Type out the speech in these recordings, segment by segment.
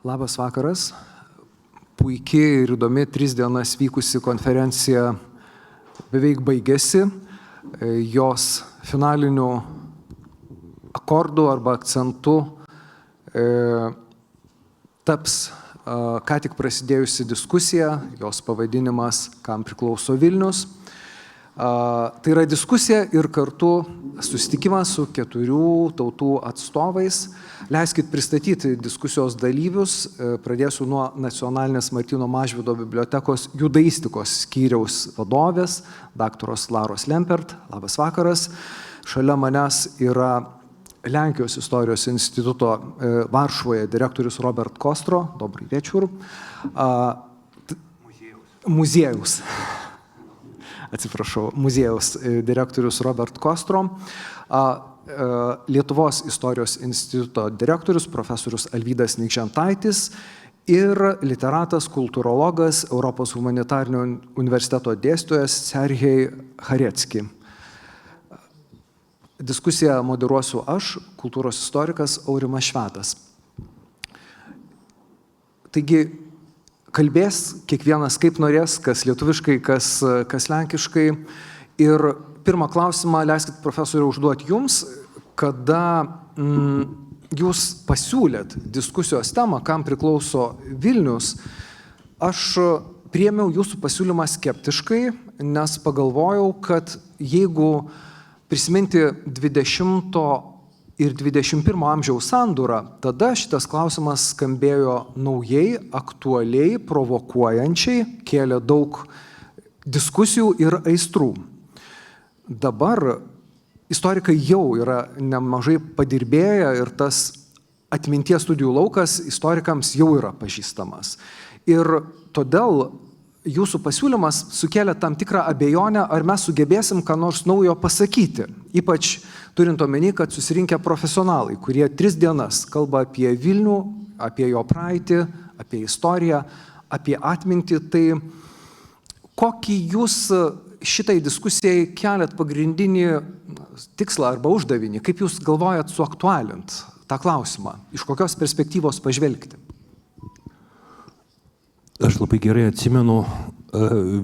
Labas vakaras. Puikiai ir įdomi 3 dienas vykusi konferencija beveik baigėsi. Jos finaliniu akordu arba akcentu taps ką tik prasidėjusi diskusija, jos pavadinimas "Kam priklauso Vilnius". Tai yra diskusija ir kartu susitikimas su 4 tautų atstovais. Leiskit pristatyti diskusijos dalyvius. Pradėsiu nuo Nacionalinės Martyno Mažvydo bibliotekos judaistikos skyriaus vadovės, daktaros Laros Lempert. Labas vakaras. Šalia manęs yra Lenkijos istorijos instituto Varšuvoje direktorius Robert Kostro. Dobrý večer. Muziejaus. Atsiprašau, muziejaus direktorius Robert Kostro, Lietuvos istorijos instituto direktorius profesorius Alvydas Nikžentaitis ir literatas, kultūrologas, Europos humanitarinio universiteto dėstytojas Serhej Harecki. Diskusiją moderuosiu aš, kultūros istorikas Aurimas Švedas. Taigi, kalbės kiekvienas kaip norės, kas lietuviškai, kas lenkiškai. Ir pirmą klausimą leiskit profesoriau užduoti jums, kada jūs pasiūlėt diskusijos temą, kam priklauso Vilnius. Aš priėmiau jūsų pasiūlymą skeptiškai, nes pagalvojau, kad jeigu prisiminti 20 ir 21 amžiaus sandūrą, tada šitas klausimas skambėjo naujai, aktualiai, provokuojančiai, kėlė daug diskusijų ir aistrų. Dabar istorikai jau yra nemažai padirbėję ir tas atminties studijų laukas istorikams jau yra pažįstamas. Ir todėl jūsų pasiūlymas sukėlė tam tikrą abejonę, ar mes sugebėsim ką nors naujo pasakyti. Ypač turint omeny, kad susirinkę profesionalai, kurie 3 dienas kalba apie Vilnių, apie jo praeitį, apie istoriją, apie atmintį, tai kokį jūs šitai diskusijai keliat pagrindinį tikslą arba uždavinį? Kaip jūs galvojat suaktualint tą klausimą? Iš kokios perspektyvos pažvelgti? Aš labai gerai atsimenu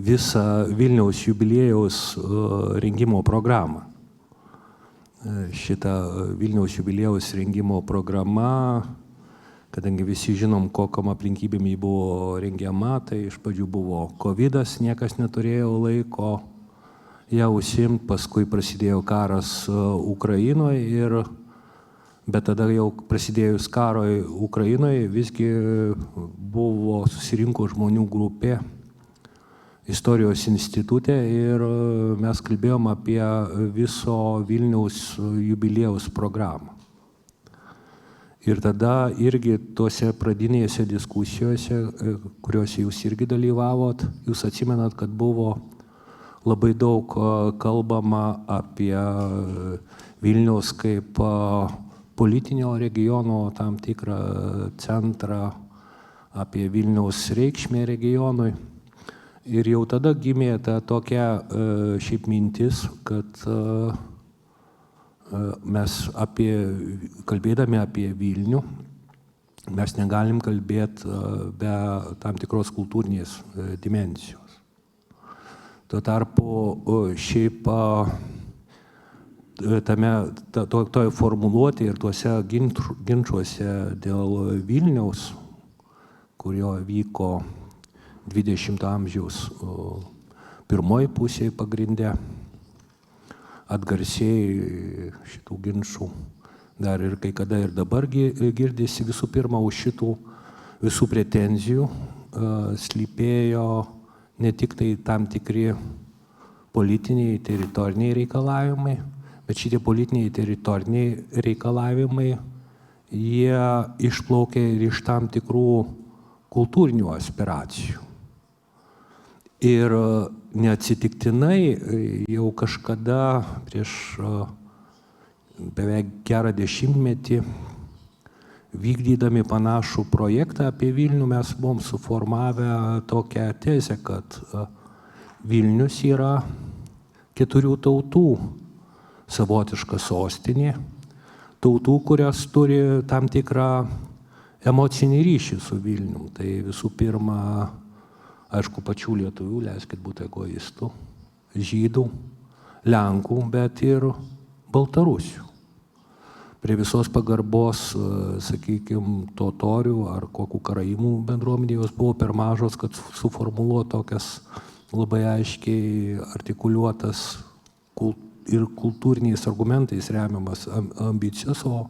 visą Vilniaus jubiliejaus rengimo programą. Šita Vilniaus jubiliejaus rengimo programa, kadangi visi žinom, kokiom aplinkybėm jį buvo rengiama, tai iš pradžių buvo COVID-as, niekas neturėjo laiko ją užsiimti, paskui prasidėjo karas Ukrainoje, bet tada jau prasidėjus karui Ukrainoje visgi buvo susirinko žmonių grupė Istorijos institute ir mes kalbėjom apie viso Vilniaus jubiliejaus programą. Ir tada irgi tuose pradinėse diskusijose, kuriuose jūs irgi dalyvavot, jūs atsimenat, kad buvo labai daug kalbama apie Vilniaus kaip politinio regiono tam tikrą centrą, apie Vilniaus reikšmę regionui. Ir jau tada gimė ta tokia šiaip mintis, kad mes kalbėdami apie Vilnių, mes negalim kalbėti be tam tikros kultūrinės dimensijos. Tuo tarpu šiaip toje formuluotėje ir tuose ginčuose dėl Vilniaus, kurio vyko 20 amžiaus pirmoji pusėje pagrindė, atgarsiai šitų ginčų dar ir kai kada ir dabar girdisi visų pirma už šitų visų pretenzijų slypėjo ne tik tai tam tikri politiniai teritoriniai reikalavimai, bet šitie politiniai teritoriniai reikalavimai, jie išplaukė ir iš tam tikrų kultūrinių aspiracijų. Ir neatsitiktinai jau kažkada prieš beveik gerą dešimtmetį vykdydami panašų projektą apie Vilnių mes buvom suformavę tokią tezę, kad Vilnius yra 4 tautų savotiška sostinė, tautų, kurios turi tam tikrą emocinį ryšį su Vilnium. Tai visų pirma, aišku, pačių lietuvių, leiskit būti egoistų, žydų, lenkų, bet ir baltarusių. Prie visos pagarbos, sakykime, totorių ar kokių karaimų bendruomenė, jos buvo per mažos, kad suformuluotų tokias labai aiškiai artikuliuotas ir kultūriniais argumentais remiamas ambicijas, o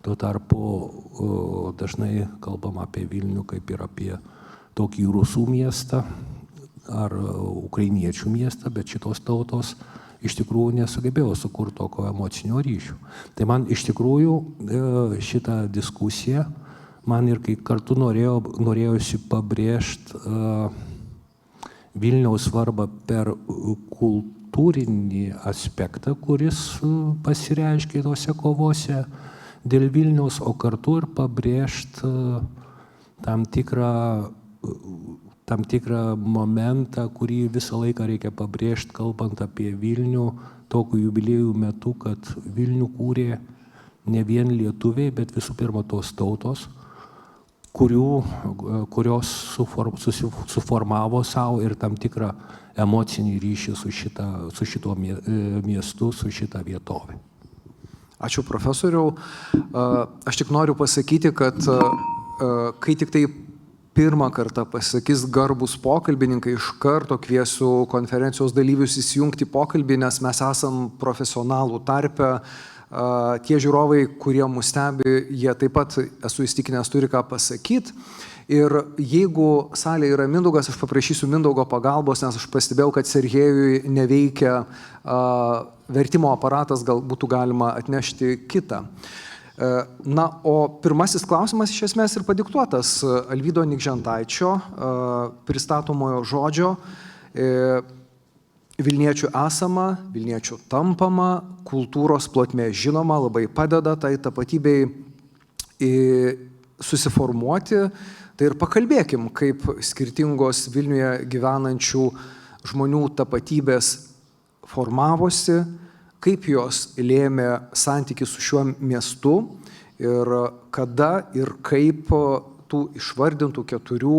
tuo tarpu dažnai kalbam apie Vilnių kaip ir apie tokį rusų miestą ar ukrainiečių miestą, bet šitos tautos iš tikrųjų nesugebėjo sukurti tokio emocinio ryšio. Tai man iš tikrųjų šitą diskusiją, man ir kai kartu norėjusi pabrėžti Vilniaus svarbą per kultūrinį aspektą, kuris pasireiškia tose kovose dėl Vilniaus, o kartu ir pabrėžti tam tikrą momentą, kurį visą laiką reikia pabrėžti, kalbant apie Vilnių, tokių jubiliejų metu, kad Vilnių kūrė ne vien lietuviai, bet visų pirma tos tautos, kurios suformavo savo ir tam tikrą emocinį ryšį su šituo miestu, su šita vietovė. Ačiū, profesoriau. Aš tik noriu pasakyti, kad kai tik tai pirmą kartą pasakys garbus pokalbininkai, iš karto kviesiu konferencijos dalyvius įsijungti pokalbį, nes mes esam profesionalų tarpe. Tie žiūrovai, kurie mus stebi, jie taip pat, esu įstikinęs, turi ką pasakyti. Ir jeigu salėje yra Mindaugas, aš paprašysiu Mindaugo pagalbos, nes aš pastebėjau, kad Sergejui neveikia vertimo aparatas, gal būtų galima atnešti kitą. Na, o pirmasis klausimas iš esmės ir padiktuotas Alvydo Nikžentaičio pristatomojo žodžio: Vilniečių esama, Vilniečių tampama, kultūros plotmė žinoma, labai padeda tai tapatybei susiformuoti. Tai ir pakalbėkim, kaip skirtingos Vilniuje gyvenančių žmonių tapatybės formavosi, kaip jos lėmė santykį su šiuo miestu ir kada ir kaip tų išvardintų 4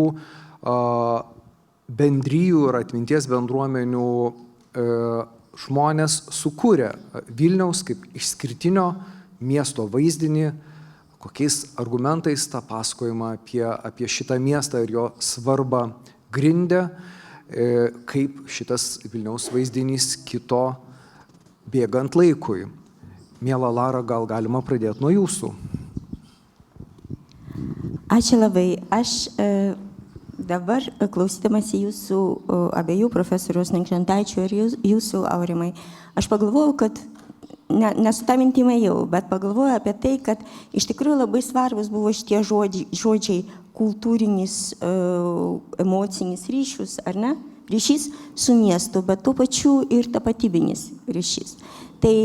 bendrijų ir atminties bendruomenių žmonės sukūrė Vilniaus kaip išskirtinio miesto vaizdinį, kokiais argumentais tą pasakojimą apie šitą miestą ir jo svarbą grindė, kaip šitas Vilniaus vaizdinys kito bėgant laikui. Miela Lara, gal galima pradėti nuo jūsų? Ačiū labai. Aš dabar, klausydamasi jūsų abiejų, profesoriaus Nikžentaičio ir jūsų, Aurimai, aš pagalvojau, kad nesu tą mintimą jau, bet pagalvojau apie tai, kad iš tikrųjų labai svarbus buvo šitie žodžiai kultūrinis, emocinis ryšius, ar ne? Ryšys su miestu, bet tuo pačiu ir tapatybinis ryšys. Tai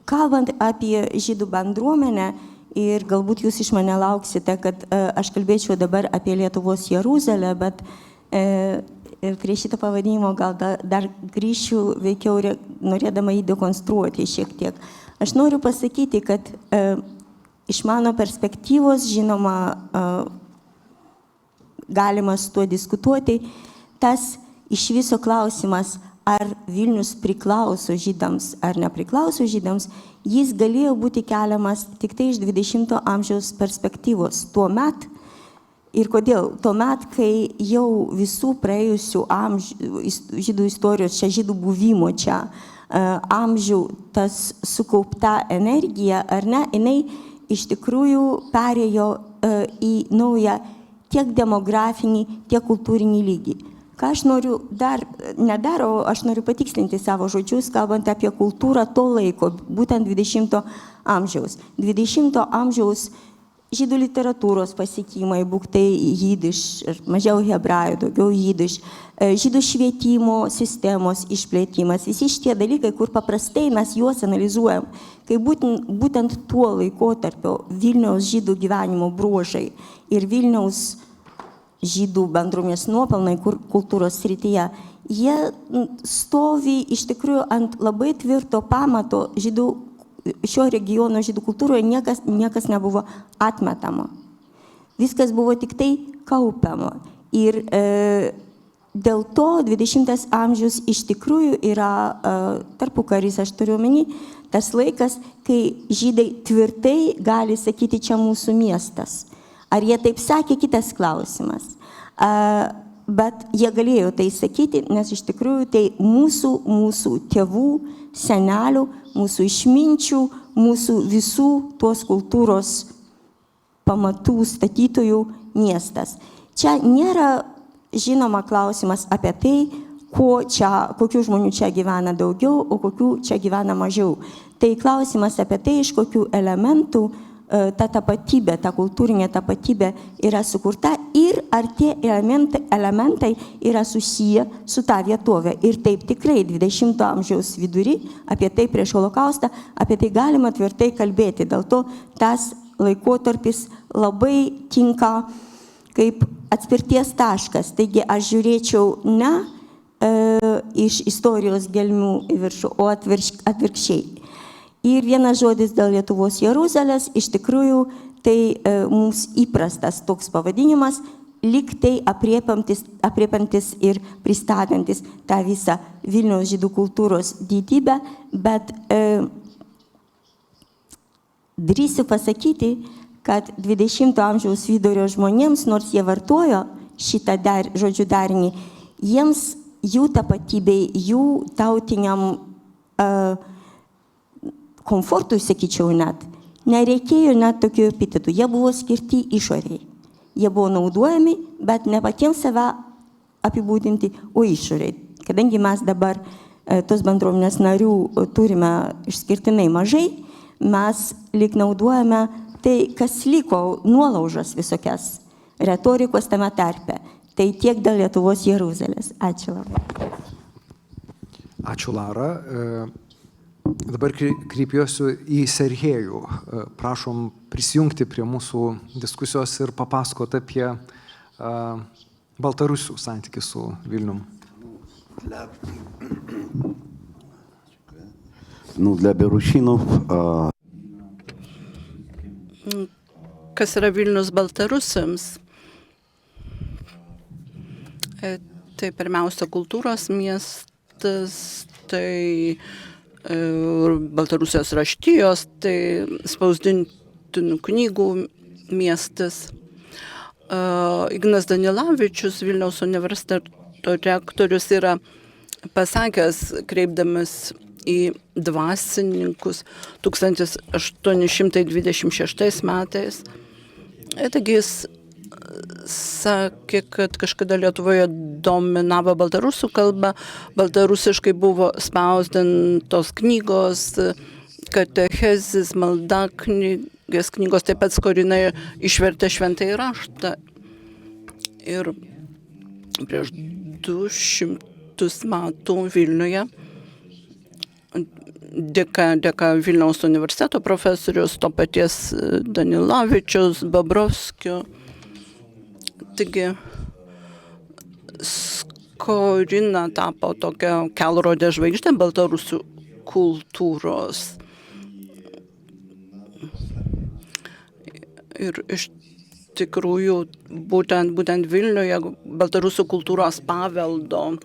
kalbant apie žydų bendruomenę, ir galbūt jūs iš mane lauksite, kad aš kalbėčiau dabar apie Lietuvos Jeruzalę, bet prie šito pavadinimo gal dar grįšiu veikiau norėdama jį dekonstruoti šiek tiek. Aš noriu pasakyti, kad iš mano perspektyvos, žinoma, galima su tuo diskutuoti, tas iš viso klausimas, ar Vilnius priklauso žydams ar nepriklauso žydams, jis galėjo būti keliamas tik tai iš 20 amžiaus perspektyvos. Tuomet, ir kodėl? Tuomet, kai jau visų praėjusių žydų istorijos, čia žydų buvimo čia amžių, tas sukaupta energija, ar ne, jinai iš tikrųjų perėjo į naują tiek demografinį, tiek kultūrinį lygį. Ką aš noriu aš noriu patikslinti savo žodžius, kalbant apie kultūrą to laiko, būtent 20 amžiaus. 20 amžiaus žydų literatūros pasiekimai, būk tai jidiš, mažiau hebrajų, daugiau jidiš, žydų švietimo sistemos išplėtimas, visi šitie dalykai, kur paprastai mes juos analizuojam, kai būtent tuo laikotarpio Vilniaus žydų gyvenimo bruožai ir Vilniaus žydų bendruomenės nuopelnai kultūros srityje, jie stovi iš tikrųjų ant labai tvirto pamato šio regiono žydų kultūroje, niekas nebuvo atmetama. Viskas buvo tik tai kaupiama. Ir dėl to 20 amžius iš tikrųjų yra tarpukaris, aš turiu omeny, tas laikas, kai žydai tvirtai gali sakyti, čia mūsų miestas. Ar jie taip sakė, kitas klausimas. Bet jie galėjo tai sakyti, nes iš tikrųjų tai mūsų tėvų, senelių, mūsų išminčių, mūsų visų tos kultūros pamatų statytojų miestas. Čia nėra žinoma klausimas apie tai, kokių žmonių čia gyvena daugiau, o kokių čia gyvena mažiau. Tai klausimas apie tai, iš kokių elementų ta tapatybė, ta kultūrinė tapatybė yra sukurta ir ar tie elementai yra susiję su ta vietovė. Ir taip tikrai 20 amžiaus vidury, apie tai prieš holokaustą, apie tai galima tvirtai kalbėti. Dėl to tas laikotarpis labai tinka kaip atspirties taškas. Taigi aš žiūrėčiau ne iš istorijos gelmių į viršų, o atvirkščiai. Ir vienas žodis dėl Lietuvos Jeruzalės, iš tikrųjų tai mums įprastas toks pavadinimas, lyg tai apriepiantis ir pristatantis tą visą Vilniaus žydų kultūros didybę, bet drįsiu pasakyti, kad 20 amžiaus vidurio žmonėms, nors jie vartojo šitą žodžių darinį, jiems jų tapatybei, jų tautiniam komfortui, sakyčiau net, nereikėjo net tokių epitetų. Jie buvo skirti išoriai. Jie buvo naudojami, bet ne patiems save apibūdinti, o išoriai. Kadangi mes dabar tos bendruomenės narių turime išskirtinai mažai, mes lyg naudojame tai, kas liko nuolaužas visokias retorikos tame tarpe. Tai tiek dėl Lietuvos Jeruzalės. Ačiū labai. Ačiū, Lara. Dabar kreipiuosi į Serhėjų. Prašom prisijungti prie mūsų diskusijos ir papasakoti apie Baltarusių santykį su Vilnium. Для белорусинов kas yra Vilnius baltarusiams? Tai pirmiausia kultūros miestas, tai Baltarusijos raštijos, tai spausdintinų knygų miestas. Ignas Danilavičius, Vilniaus universiteto rektorius, yra pasakęs, kreipdamas į dvasininkus 1826 metais. Taigi jis sakė, kad kažkada Lietuvoje dominavo baltarusų kalba, baltarusiškai buvo spausdintos knygos, katechezis, maldaknygės knygos, taip pat Skorinai išvertė šventąjį raštą. Ir prieš 200 metų Vilniuje dėka Vilniaus universiteto profesorius, to paties Danilavičius, Babrovskio. Taigi Skorina tapo tokia kelrodė žvaigždė baltarusių kultūros. Ir iš tikrųjų būtent Vilniuje baltarusių kultūros paveldo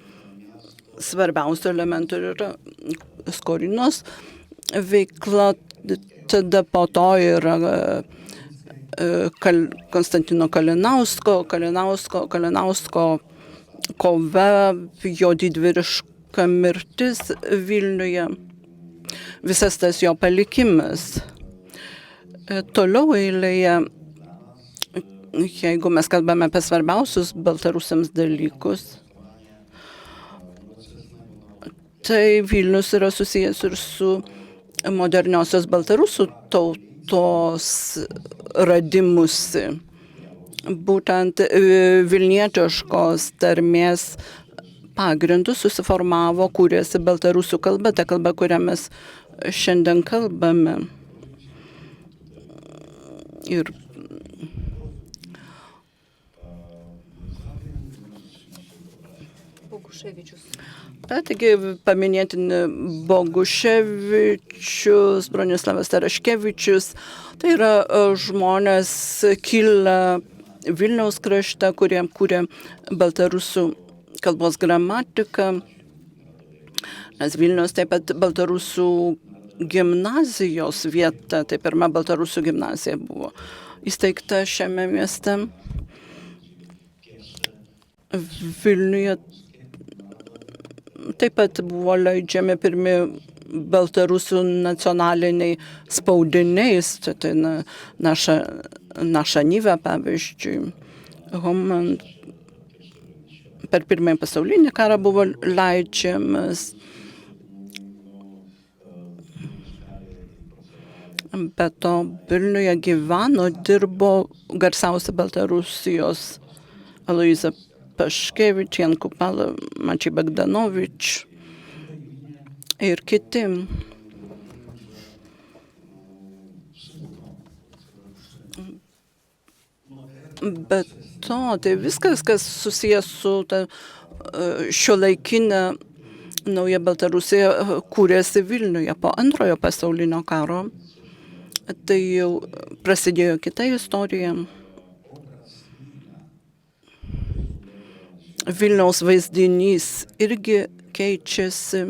svarbiausių elementų yra Skorinos veikla, tada po to yra Konstantino Kalinausko kova, jo didvyriška mirtis Vilniuje, visas tas jo palikimas. Toliau eilėje, jeigu mes kalbame apie svarbiausius baltarusiams dalykus, tai Vilnius yra susijęs ir su moderniosios baltarusų tautos radimusi. Būtent vilnietiškos tarmės pagrindų susiformavo, kūrėsi baltarusių kalba, ta kalba, kurią mes šiandien kalbame. Ir taigi paminėtini Boguševičius, Bronislavas Taraškevičius, tai yra žmonės kilę Vilniaus krašte, kurie kūrė baltarusų kalbos gramatiką. Nes Vilnius taip pat baltarusų gimnazijos vieta, tai pirma baltarusų gimnazija buvo įsteigta šiame mieste. Vilniuje taip pat buvo leidžiami pirmi baltarusių nacionaliniai spaudiniai, tai Naša Nyva, pavyzdžiui. Per pirmąjį pasaulinį karą buvo leidžiamas. Be to, Vilniuje gyveno, dirbo garsiausia Baltarusijos Aloyza Paškevič, Jan Kupala, Mačiej Bagdanovič ir kiti. Bet to, tai viskas, kas susijęs su šiuolaikinė nauja Baltarusija, kūrėsi Vilniuje po antrojo pasaulinio karo. Tai jau prasidėjo kita istorija. Vilniaus vaizdinys irgi keičiasi.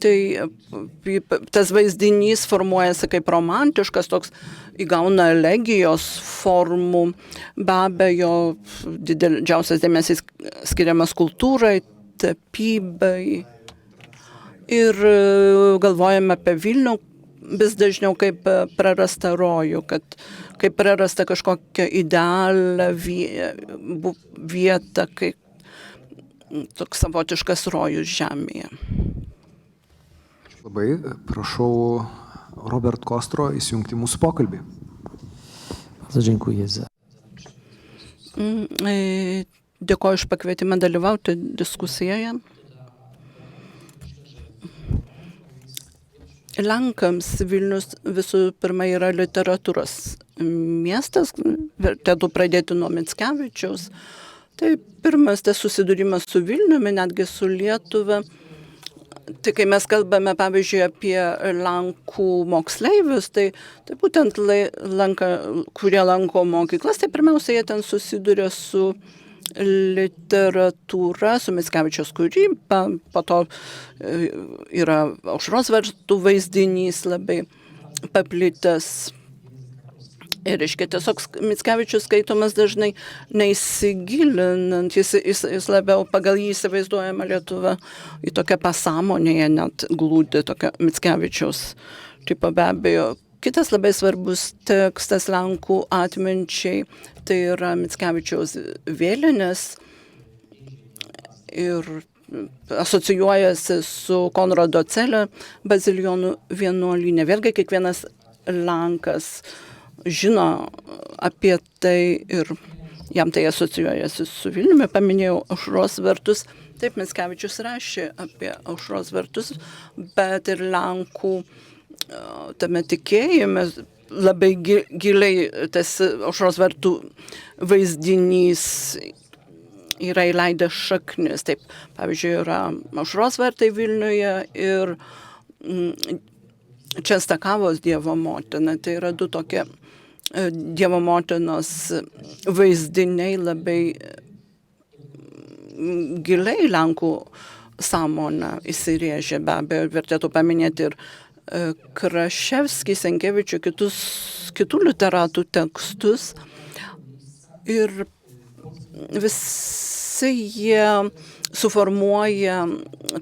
Tai tas vaizdinys formuojasi kaip romantiškas, toks įgauna elegijos formų, be abejo, didžiausias dėmesys skiriamas kultūrai, tapybai. Ir galvojame apie Vilnių vis dažniau kaip prarastą rojų, kad kaip prarasta kažkokia idealią vietą, kaip toks savotiškas rojus žemėje. Labai prašau Robert Kostro įsijungti mūsų pokalbį. Bardzo dziękuję za. Dėkoju už pakvietimą dalyvauti diskusijoje. Lenkams Vilnius visų pirma yra literatūros miestas, vertėtų pradėti nuo Mickevičiaus. Tai pirmas tas susidūrimas su Vilniumi, netgi su Lietuva. Tai kai mes kalbame, pavyzdžiui, apie Lenkų moksleivius, tai būtent kurie lanko mokyklas, tai pirmiausia, jie ten susiduria su literatūra, su Mickevičiaus kūryba, po to yra Aušros vartų vaizdinys labai paplitęs. Ir reiškia, tiesiog Mickevičius skaitomas dažnai neįsigilinant, jis labiau pagal jį įsivaizduojama Lietuva į tokią pasąmonėje net glūdi tokia Mickevičiaus tipo be abejo. Kitas labai svarbus tekstas Lenkų atminčiai, tai yra Mickevičiaus Vėlinės ir asocijuojasi su Konrado Celio bazilijonų vienuolyne. Vėlgi kiekvienas Lenkas žino apie tai ir jam tai asocijuojasi su Vilniumi. Paminėjau Aušros vartus. Taip, Mickevičius rašė apie Aušros vartus, bet ir Lenkų tame tikėjime labai giliai tas Aušros vartų vaizdinys yra įleidęs šaknis. Taip, pavyzdžiui, yra Aušros vartai Vilniuje ir Čestakavos Dievo motina. Tai yra du tokie Dievo motinos vaizdiniai labai giliai Lenkų sąmonę įsirėžė. Be abejo, vertėtų paminėti ir Kraševskį, Senkevičių, kitų literatų tekstus. Ir visi jie suformuoja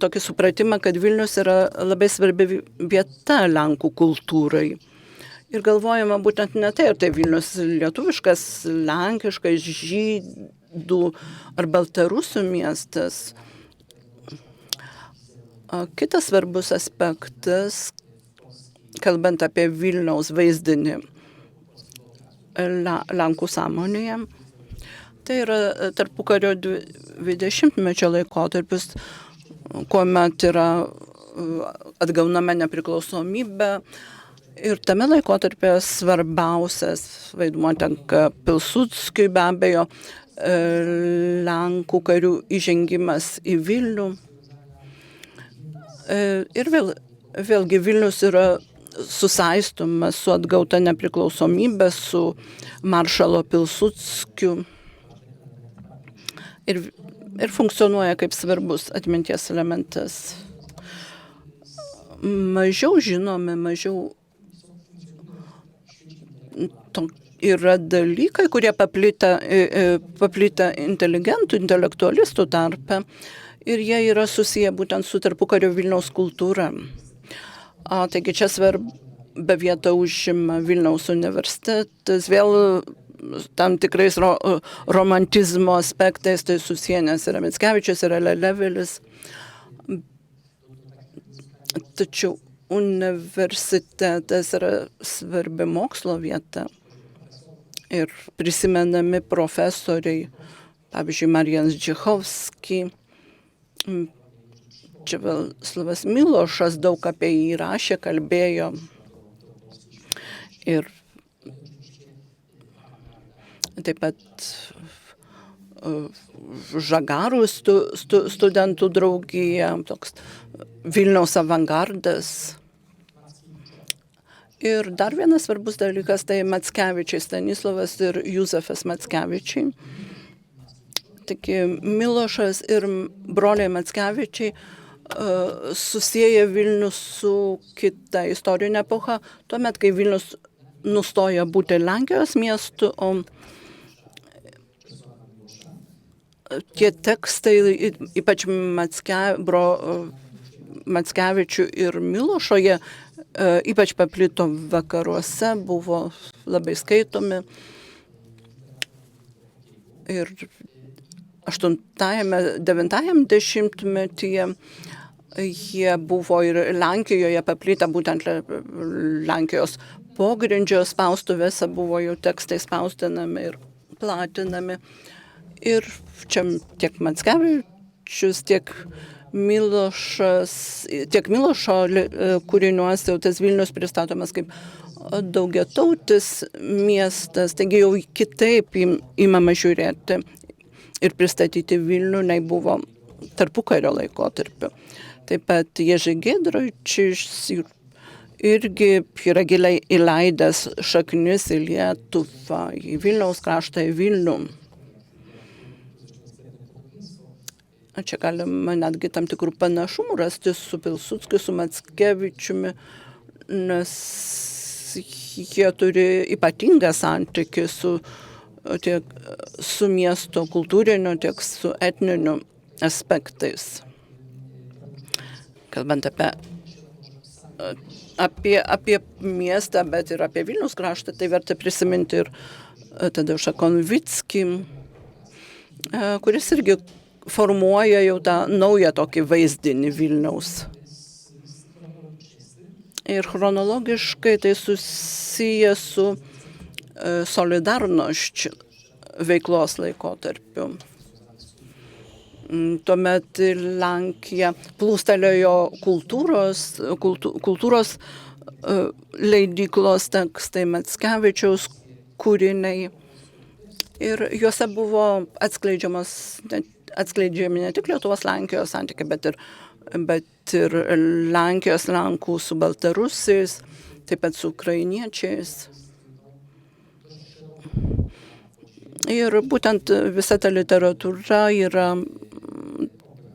tokį supratimą, kad Vilnius yra labai svarbi vieta Lenkų kultūrai. Ir galvojama būtent ne tai, ar tai Vilnius lietuviškas, lenkiškas, žydų ar baltarusių miestas. Kitas svarbus aspektas, kalbant apie Vilniaus vaizdinį Lenkų sąmonėje, tai yra tarpukario 20-mečio laikotarpis, kuomet yra atgaunama nepriklausomybė. Ir tame laikotarpyje svarbiausias vaidmuo tenka Pilsudskiui, be abejo, Lenkų karių įžengimas į Vilnių. Ir vėlgi Vilnius yra susaistomas su atgauta nepriklausomybė, su maršalo Pilsudskiu ir funkcionuoja kaip svarbus atminties elementas. Mažiau žinomi, mažiau yra dalykai, kurie paplitę inteligentų, intelektualistų tarpe ir jie yra susiję būtent su tarpukario Vilniaus kultūra. Taigi čia svarbia vieta užima Vilniaus universitetas, vėl tam tikrais romantizmo aspektais tai susiję, nes yra Mickevičius, yra Lelevelis. Tačiau universitetas yra svarbi mokslo vieta ir prisimenami profesoriai, pavyzdžiui, Marijan Zdžichovski, Česlovas Milošas daug apie jį rašė, kalbėjo ir taip pat Žagarų studentų draugija, toks Vilniaus avangardas. Ir dar vienas svarbus dalykas, tai Mackevičiai, Stanislovas ir Juzefas Mackevičiai. Taigi Milošas ir broliai Mackevičiai susieja Vilnių su kita istorinė epocha, tuomet, kai Vilnius nustoja būti Lenkijos miestu, o tie tekstai, ypač Mackevičių ir Milošo, jie ypač paplito vakaruose, buvo labai skaitomi. Ir 8-9 dešimtmetyje jie buvo ir Lenkijoje paplitę, būtent Lenkijos pogrindžio spaustuvėse buvo jau tekstai spausdinami ir platinami. Ir čia tiek Mackevičius, tiek Milošo kūriniuose tas Vilnius pristatomas kaip daugiatautis miestas, taigi jau kitaip imama žiūrėti ir pristatyti Vilnių, nei buvo tarpukario laikotarpiu. Taip pat Ježy Giedroičius irgi yra giliai įleidęs šaknis į Lietuvą, į Vilniaus kraštą, į Vilnių. Čia galima netgi tam tikrų panašumų rasti su Pilsudskiu, su Mackevičiumi, nes jie turi ypatingą santykį tiek su miesto kultūriniu, tiek su etniniu aspektais. Kalbant apie miestą, bet ir apie Vilniaus kraštą, tai verta prisiminti ir Tadeušą Konvickį, kuris irgi formuoja jau tą naują tokį vaizdinį Vilniaus. Ir chronologiškai tai susiję su Solidarność veiklos laikotarpiu. Tuomet Lenkija plūstelėjo kultūros leidyklos tekstai, Mackevičiaus kūriniai. Ir juose buvo atskleidžiami ne tik Lietuvos-Lenkijos santykiai, bet ir Lenkijos Lenkų su baltarusiais, taip pat su ukrainiečiais. Ir būtent visa ta literatūra yra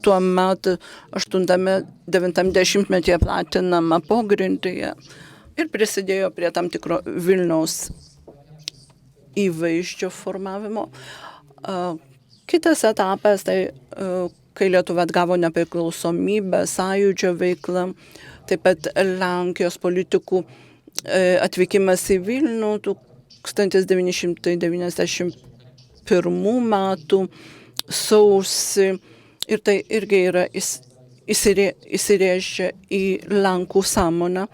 tuo metu 8-9 platinama pogrindyje ir prisidėjo prie tam tikro Vilniaus įvaizdžio formavimo. Kitas etapas, tai kai Lietuva atgavo nepriklausomybę, sąjūdžio veikla, taip pat Lenkijos politikų atvykimas į Vilnių 1991 metų sausį. Ir tai irgi yra įsirėžę į Lenkų sąmonę.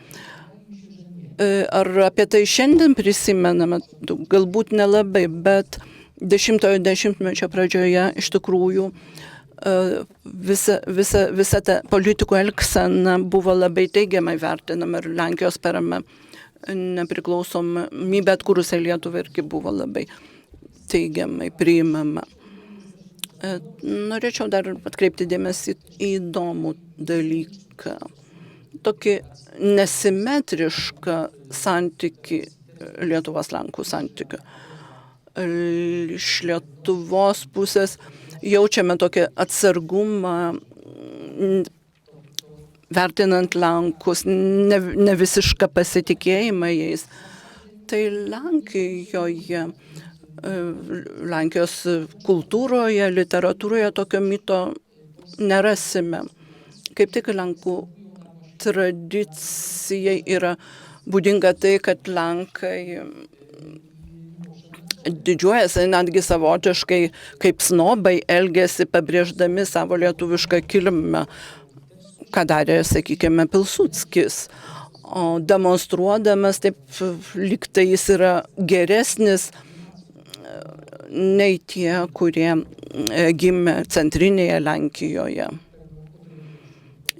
Ar apie tai šiandien prisimename? Galbūt nelabai, bet 10-ojo dešimtmečio pradžioje iš tikrųjų visa ta politikų elgsena buvo labai teigiamai vertinama ir Lenkijos parama nepriklausomybė atkūrusiai Lietuvai irgi buvo labai teigiamai priimama. Norėčiau dar atkreipti dėmesį į įdomų dalyką. tokį nesimetrišką santyki Lietuvos-Lenkų santykių. Iš Lietuvos pusės jaučiame tokį atsargumą, vertinant Lenkus, ne visišką pasitikėjimą jais. Tai Lenkijoje, Lenkijos kultūroje, literatūroje tokio mito nerasime. Kaip tik Lenkų tradicijai yra būdinga tai, kad Lenkai didžiuojasi netgi savotiškai, kaip snobai elgėsi, pabrėždami savo lietuvišką kilmę, ką darė, sakykime, Pilsudskis. O demonstruodamas taip, lyg tai jis yra geresnis nei tie, kurie gimė centrinėje Lenkijoje.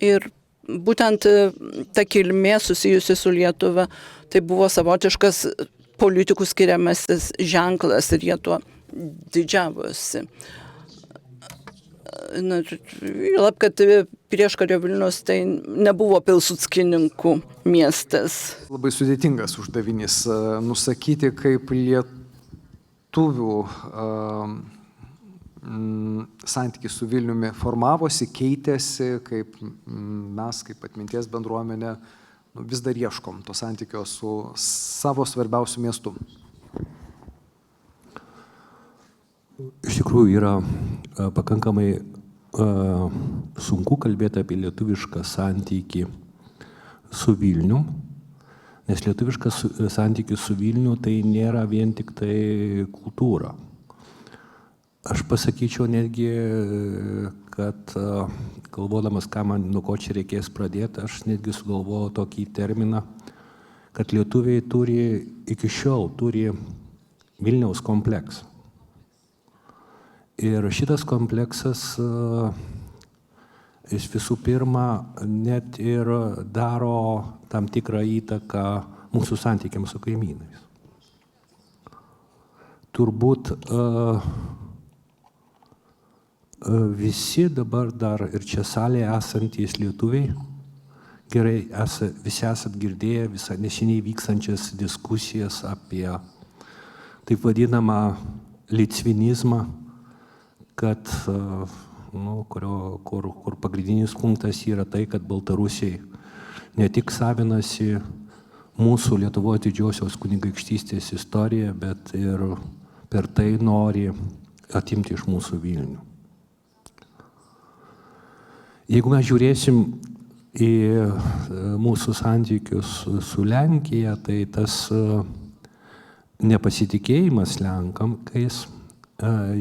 Ir būtent ta kilmė susijusi su Lietuva, tai buvo savotiškas politikų skiriamasis ženklas ir jie tuo didžiavosi. Lab, kad prieškario Vilnius tai nebuvo pilsudskininkų miestas. Labai sudėtingas uždavinys nusakyti, kaip lietuvių santykis su Vilniumi formavosi, keitėsi, kaip mes, kaip atminties bendruomenė, vis dar ieškom to santykio su savo svarbiausiu miestu. Iš tikrųjų yra pakankamai sunku kalbėti apie lietuvišką santykį su Vilniu, nes lietuviškas santykis su Vilniu tai nėra vien tik tai kultūra. Aš pasakyčiau netgi, kad galvodamas, nuo ko čia reikės pradėti, aš netgi sugalvojau tokį terminą, kad lietuviai iki šiol turi Vilniaus kompleksą. Ir šitas kompleksas iš visų pirma net ir daro tam tikrą įtaką mūsų santykiams su kaimynais. Turbūt visi dabar dar ir čia salėje esantys lietuviai, gerai, visi esat girdėję visą neseniai vykstančias diskusijas apie taip vadinamą litvinizmą, kad, kur pagrindinis punktas yra tai, kad baltarusiai ne tik savinasi mūsų Lietuvos didžiosios kunigaikštystės istoriją, bet ir per tai nori atimti iš mūsų Vilnių. Jeigu mes žiūrėsim į mūsų santykius su Lenkija, tai tas nepasitikėjimas Lenkams,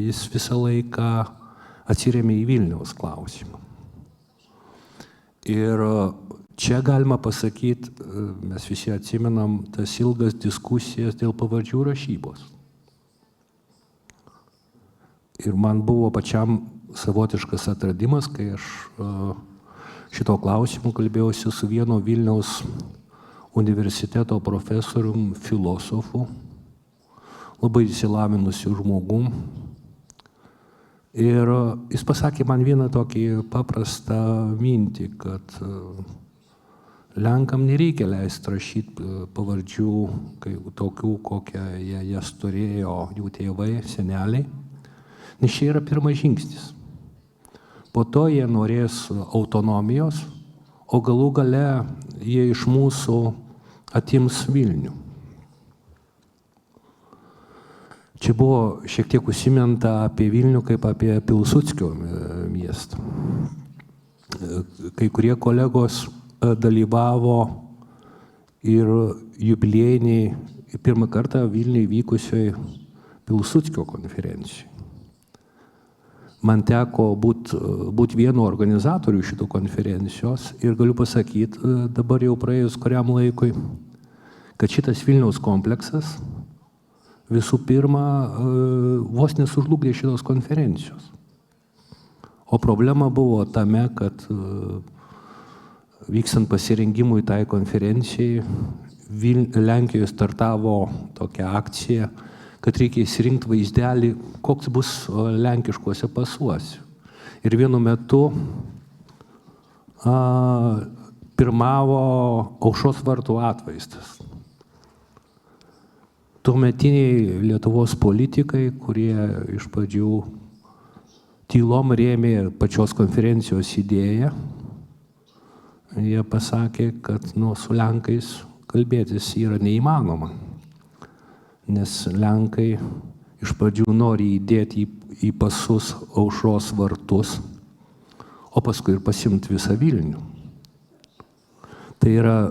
jis visą laiką atsiremia į Vilniaus klausimą. Ir čia galima pasakyti, mes visi atsimenam tas ilgas diskusijas dėl pavardžių rašybos. Ir man buvo pačiam savotiškas atradimas, kai aš šito klausimu kalbėjausi su vieno Vilniaus universiteto profesorium, filosofu, labai išsilavinusiu žmogum. Ir jis pasakė man vieną tokį paprastą mintį, kad Lenkam nereikia leisti rašyti pavardžių tokių, kokią jas turėjo jų tėvai, seneliai, nes čia yra pirmas žingsnis. Po to jie norės autonomijos, o galų gale jie iš mūsų atims Vilnių. Čia buvo šiek tiek užsiminta apie Vilnių kaip apie Pilsudskio miestą. Kai kurie kolegos dalyvavo ir jubiliejiniai pirmą kartą Vilniuje vykusioj Pilsudskio konferencijai. Man teko būti vienu organizatorių šitų konferencijos ir galiu pasakyti, dabar jau praėjus kuriam laikui, kad šitas Vilniaus kompleksas visų pirma vos nesužlugdė šitos konferencijos. O problema buvo tame, kad vykstant pasirengimui tai konferencijai, Lenkijoje startavo tokia akcija, kad reikia įsirinkti vaizdelį, koks bus lenkiškuose pasuose. Ir vienu metu pirmavo Aušros vartų atvaizdas. Tuometiniai Lietuvos politikai, kurie iš pradžių tylom rėmė pačios konferencijos idėją, jie pasakė, kad su Lenkais kalbėtis yra neįmanoma, nes Lenkai iš pradžių nori įdėti į pasus Aušros vartus, o paskui ir pasimti visą Vilnių. Tai yra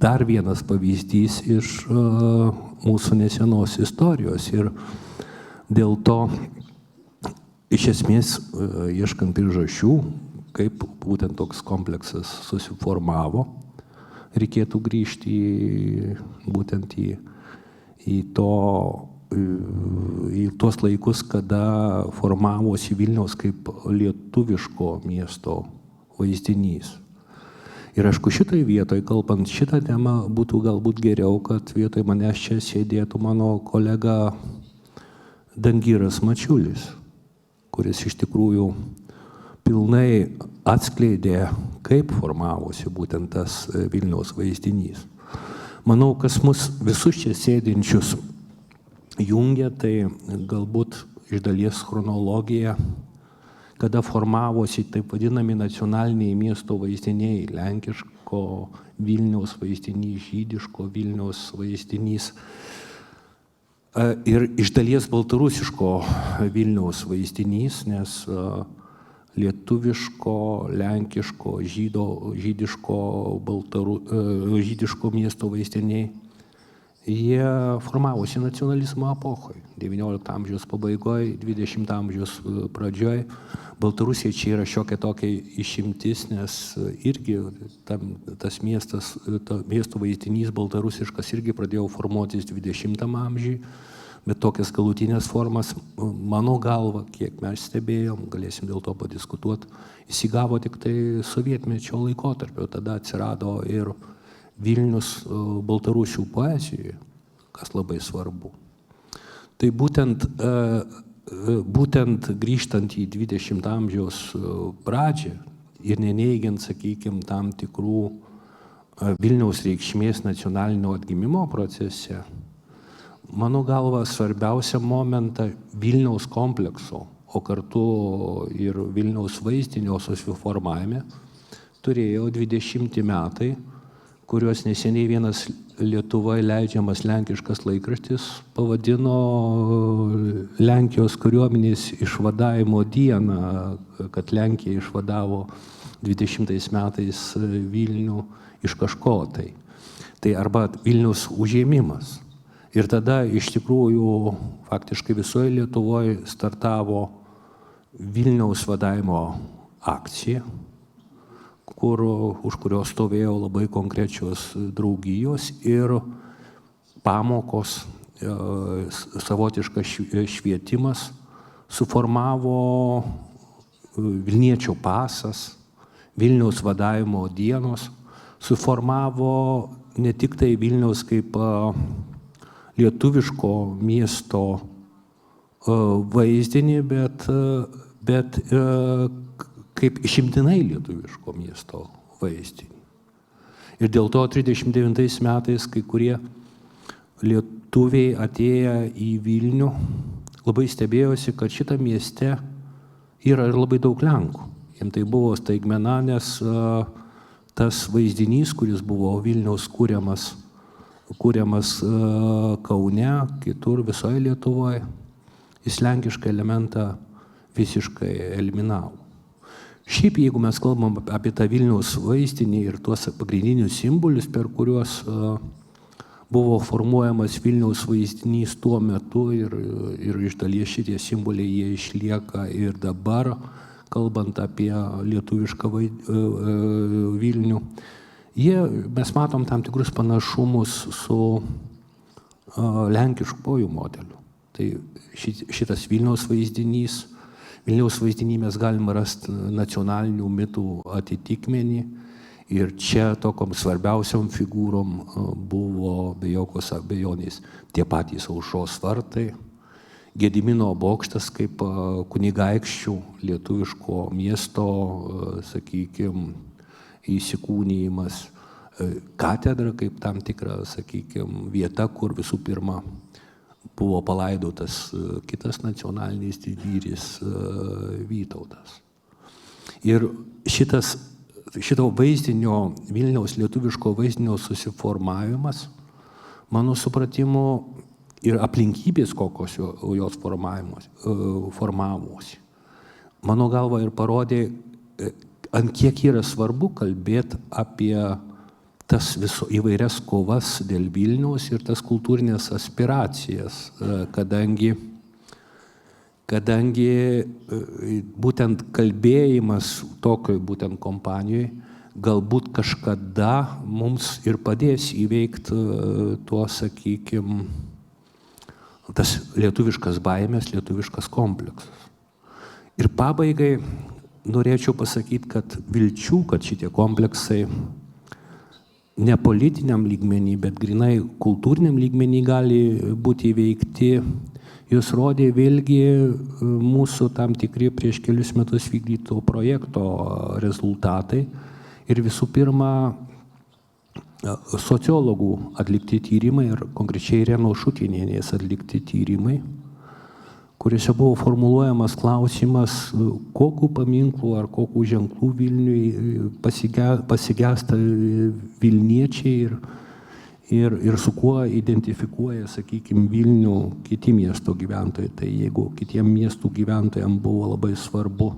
dar vienas pavyzdys iš mūsų nesenos istorijos ir dėl to iš esmės ieškant priežasčių, kaip būtent toks kompleksas susiformavo, reikėtų grįžti būtent į tuos laikus, kada formavosi Vilniaus kaip lietuviško miesto vaizdinys. Ir aišku, šitoj vietoj, kalbant šitą temą, būtų galbūt geriau, kad vietoj manęs čia sėdėtų mano kolega Dangiras Mačiulis, kuris iš tikrųjų pilnai atskleidė, kaip formavosi būtent tas Vilniaus vaizdinys. Manau, kas mus visus čia sėdinčius jungia, tai galbūt iš dalies chronologija, kada formavosi taip vadinami nacionaliniai miesto vaizdiniai, lenkiško Vilniaus vaizdinys, žydiško Vilniaus vaizdinys ir iš dalies baltarusiško Vilniaus vaizdinys, nes lietuviško, lenkiško, žydiško miesto vaizdiniai, jie formavosi nacionalizmo epochoje, XIX amžiaus pabaigoje, XX amžiaus pradžioje. Baltarusija čia yra šiokia tokia išimtis, nes irgi tas miesto vaizdinys baltarusiškas irgi pradėjo formuotis XX amžiuje, bet tokias galutinės formas, mano galva, kiek mes stebėjom, galėsim dėl to padiskutuoti, įsigavo tik tai sovietmečio laikotarpio, tada atsirado ir Vilnius baltarusių poezijoje, kas labai svarbu. Tai būtent grįžtant į XX amžiaus pradžią ir neneigiant, sakykime, tam tikrų Vilniaus reikšmės nacionalinio atgimimo procese, mano galva svarbiausią momentą Vilniaus komplekso, o kartu ir Vilniaus vaizdinio susiformavime turėjo 20 metai, kuriuos neseniai vienas Lietuvoje leidžiamas lenkiškas laikraštis pavadino Lenkijos kariuomenės išvadavimo dieną, kad Lenkija išvadavo 20 metais Vilnių iš kažko tai. Tai arba Vilniaus užėmimas. Ir tada iš tikrųjų faktiškai visoje Lietuvoje startavo Vilniaus vadavimo akcija, už kurios stovėjo labai konkrečios draugijos ir pamokos, savotiškas švietimas, suformavo Vilniečio pasas, Vilniaus vadavimo dienos, suformavo ne tik tai Vilniaus kaip lietuviško miesto vaizdinį, bet kaip išimtinai lietuviško miesto vaizdinį. Ir dėl to 39 metais kai kurie lietuviai atėję į Vilnių labai stebėjosi, kad šitą mieste yra ir labai daug Lenkų. Jiems tai buvo staigmena, nes tas vaizdinys, kuris buvo Vilniaus kūriamas Kaune, kitur visoje Lietuvoje, jis lenkišką elementą visiškai eliminavo. Šiaip, jeigu mes kalbam apie tą Vilniaus vaizdinį ir tuos pagrindinius simbolius, per kuriuos buvo formuojamas Vilniaus vaizdinys tuo metu ir iš dalies šitie simboliai jie išlieka ir dabar, kalbant apie lietuvišką Vilnių, mes matom tam tikrus panašumus su lenkiškuoju modeliu. Tai šitas Vilniaus vaizdinį mes galime rasti nacionalinių mitų atitikmenį ir čia tokiom svarbiausiom figūrom buvo be jokios abejonės tie patys Aušros vartai, Gedimino bokštas kaip kunigaikščių lietuviško miesto, sakykime, įsikūnijimas, katedra kaip tam tikra, sakykime, vieta, kur visų pirma buvo palaidotas kitas nacionalinis didvyris Vytautas. Ir šito vaizdinio, Vilniaus lietuviško vaizdinio susiformavimas, mano supratimu, ir aplinkybės, kokios jos formavosi, mano galva ir parodė, ant kiek yra svarbu kalbėti apie tas įvairias kovas dėl Vilniaus ir tas kultūrinės aspiracijas, kadangi būtent kalbėjimas tokioj būtent kompanijoje galbūt kažkada mums ir padės įveikti tuos, sakykime, tas lietuviškas baimės, lietuviškas kompleksas. Ir pabaigai norėčiau pasakyti, kad vilčių, kad šitie kompleksai ne politiniam lygmenį, bet grinai kultūriniam lygmenį gali būti įveikti, jūs rodė vėlgi mūsų tam tikri prieš kelius metus vykdyto projekto rezultatai ir visų pirma sociologų atlikti tyrimai ir konkrečiai Irenos Šutinienės atlikti tyrimai, kuriuose buvo formuluojamas klausimas, kokių paminklų ar kokių ženklų Vilniui pasigesta Vilniečiai ir su kuo identifikuoja, sakykime, Vilnių kiti miesto gyventojai. Tai jeigu kitiem miestų gyventojams buvo labai svarbu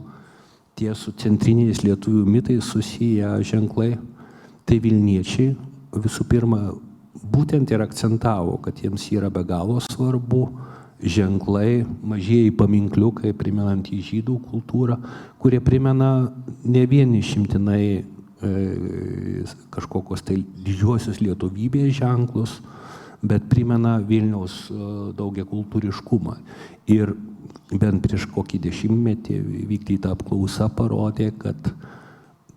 tie su centriniais lietuvių mitais susiję ženklai, tai Vilniečiai visų pirma būtent ir akcentavo, kad jiems yra be galo svarbu ženklai, mažieji paminkliukai, primenantys žydų kultūrą, kurie primena ne vien išimtinai kažkokios tai didžiosios lietuvybės ženklus, bet primena Vilniaus daugiakultūriškumą. Ir bent prieš kokį 10-metį vykdyta apklausa parodė, kad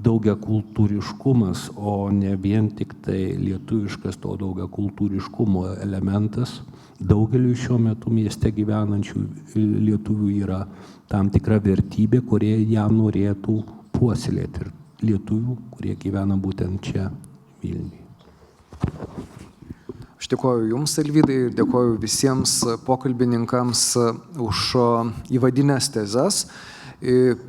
daugiakultūriškumas, o ne vien tik tai lietuviškas to daugiakultūriškumo elementas, daugeliu šiuo metu mieste gyvenančių lietuvių yra tam tikra vertybė, kurie ją norėtų puoselėti. Ir lietuvių, kurie gyvena būtent čia Vilniuje. Aš dėkoju Jums, Alvydai, ir dėkoju visiems pokalbininkams už įvadinės tezes.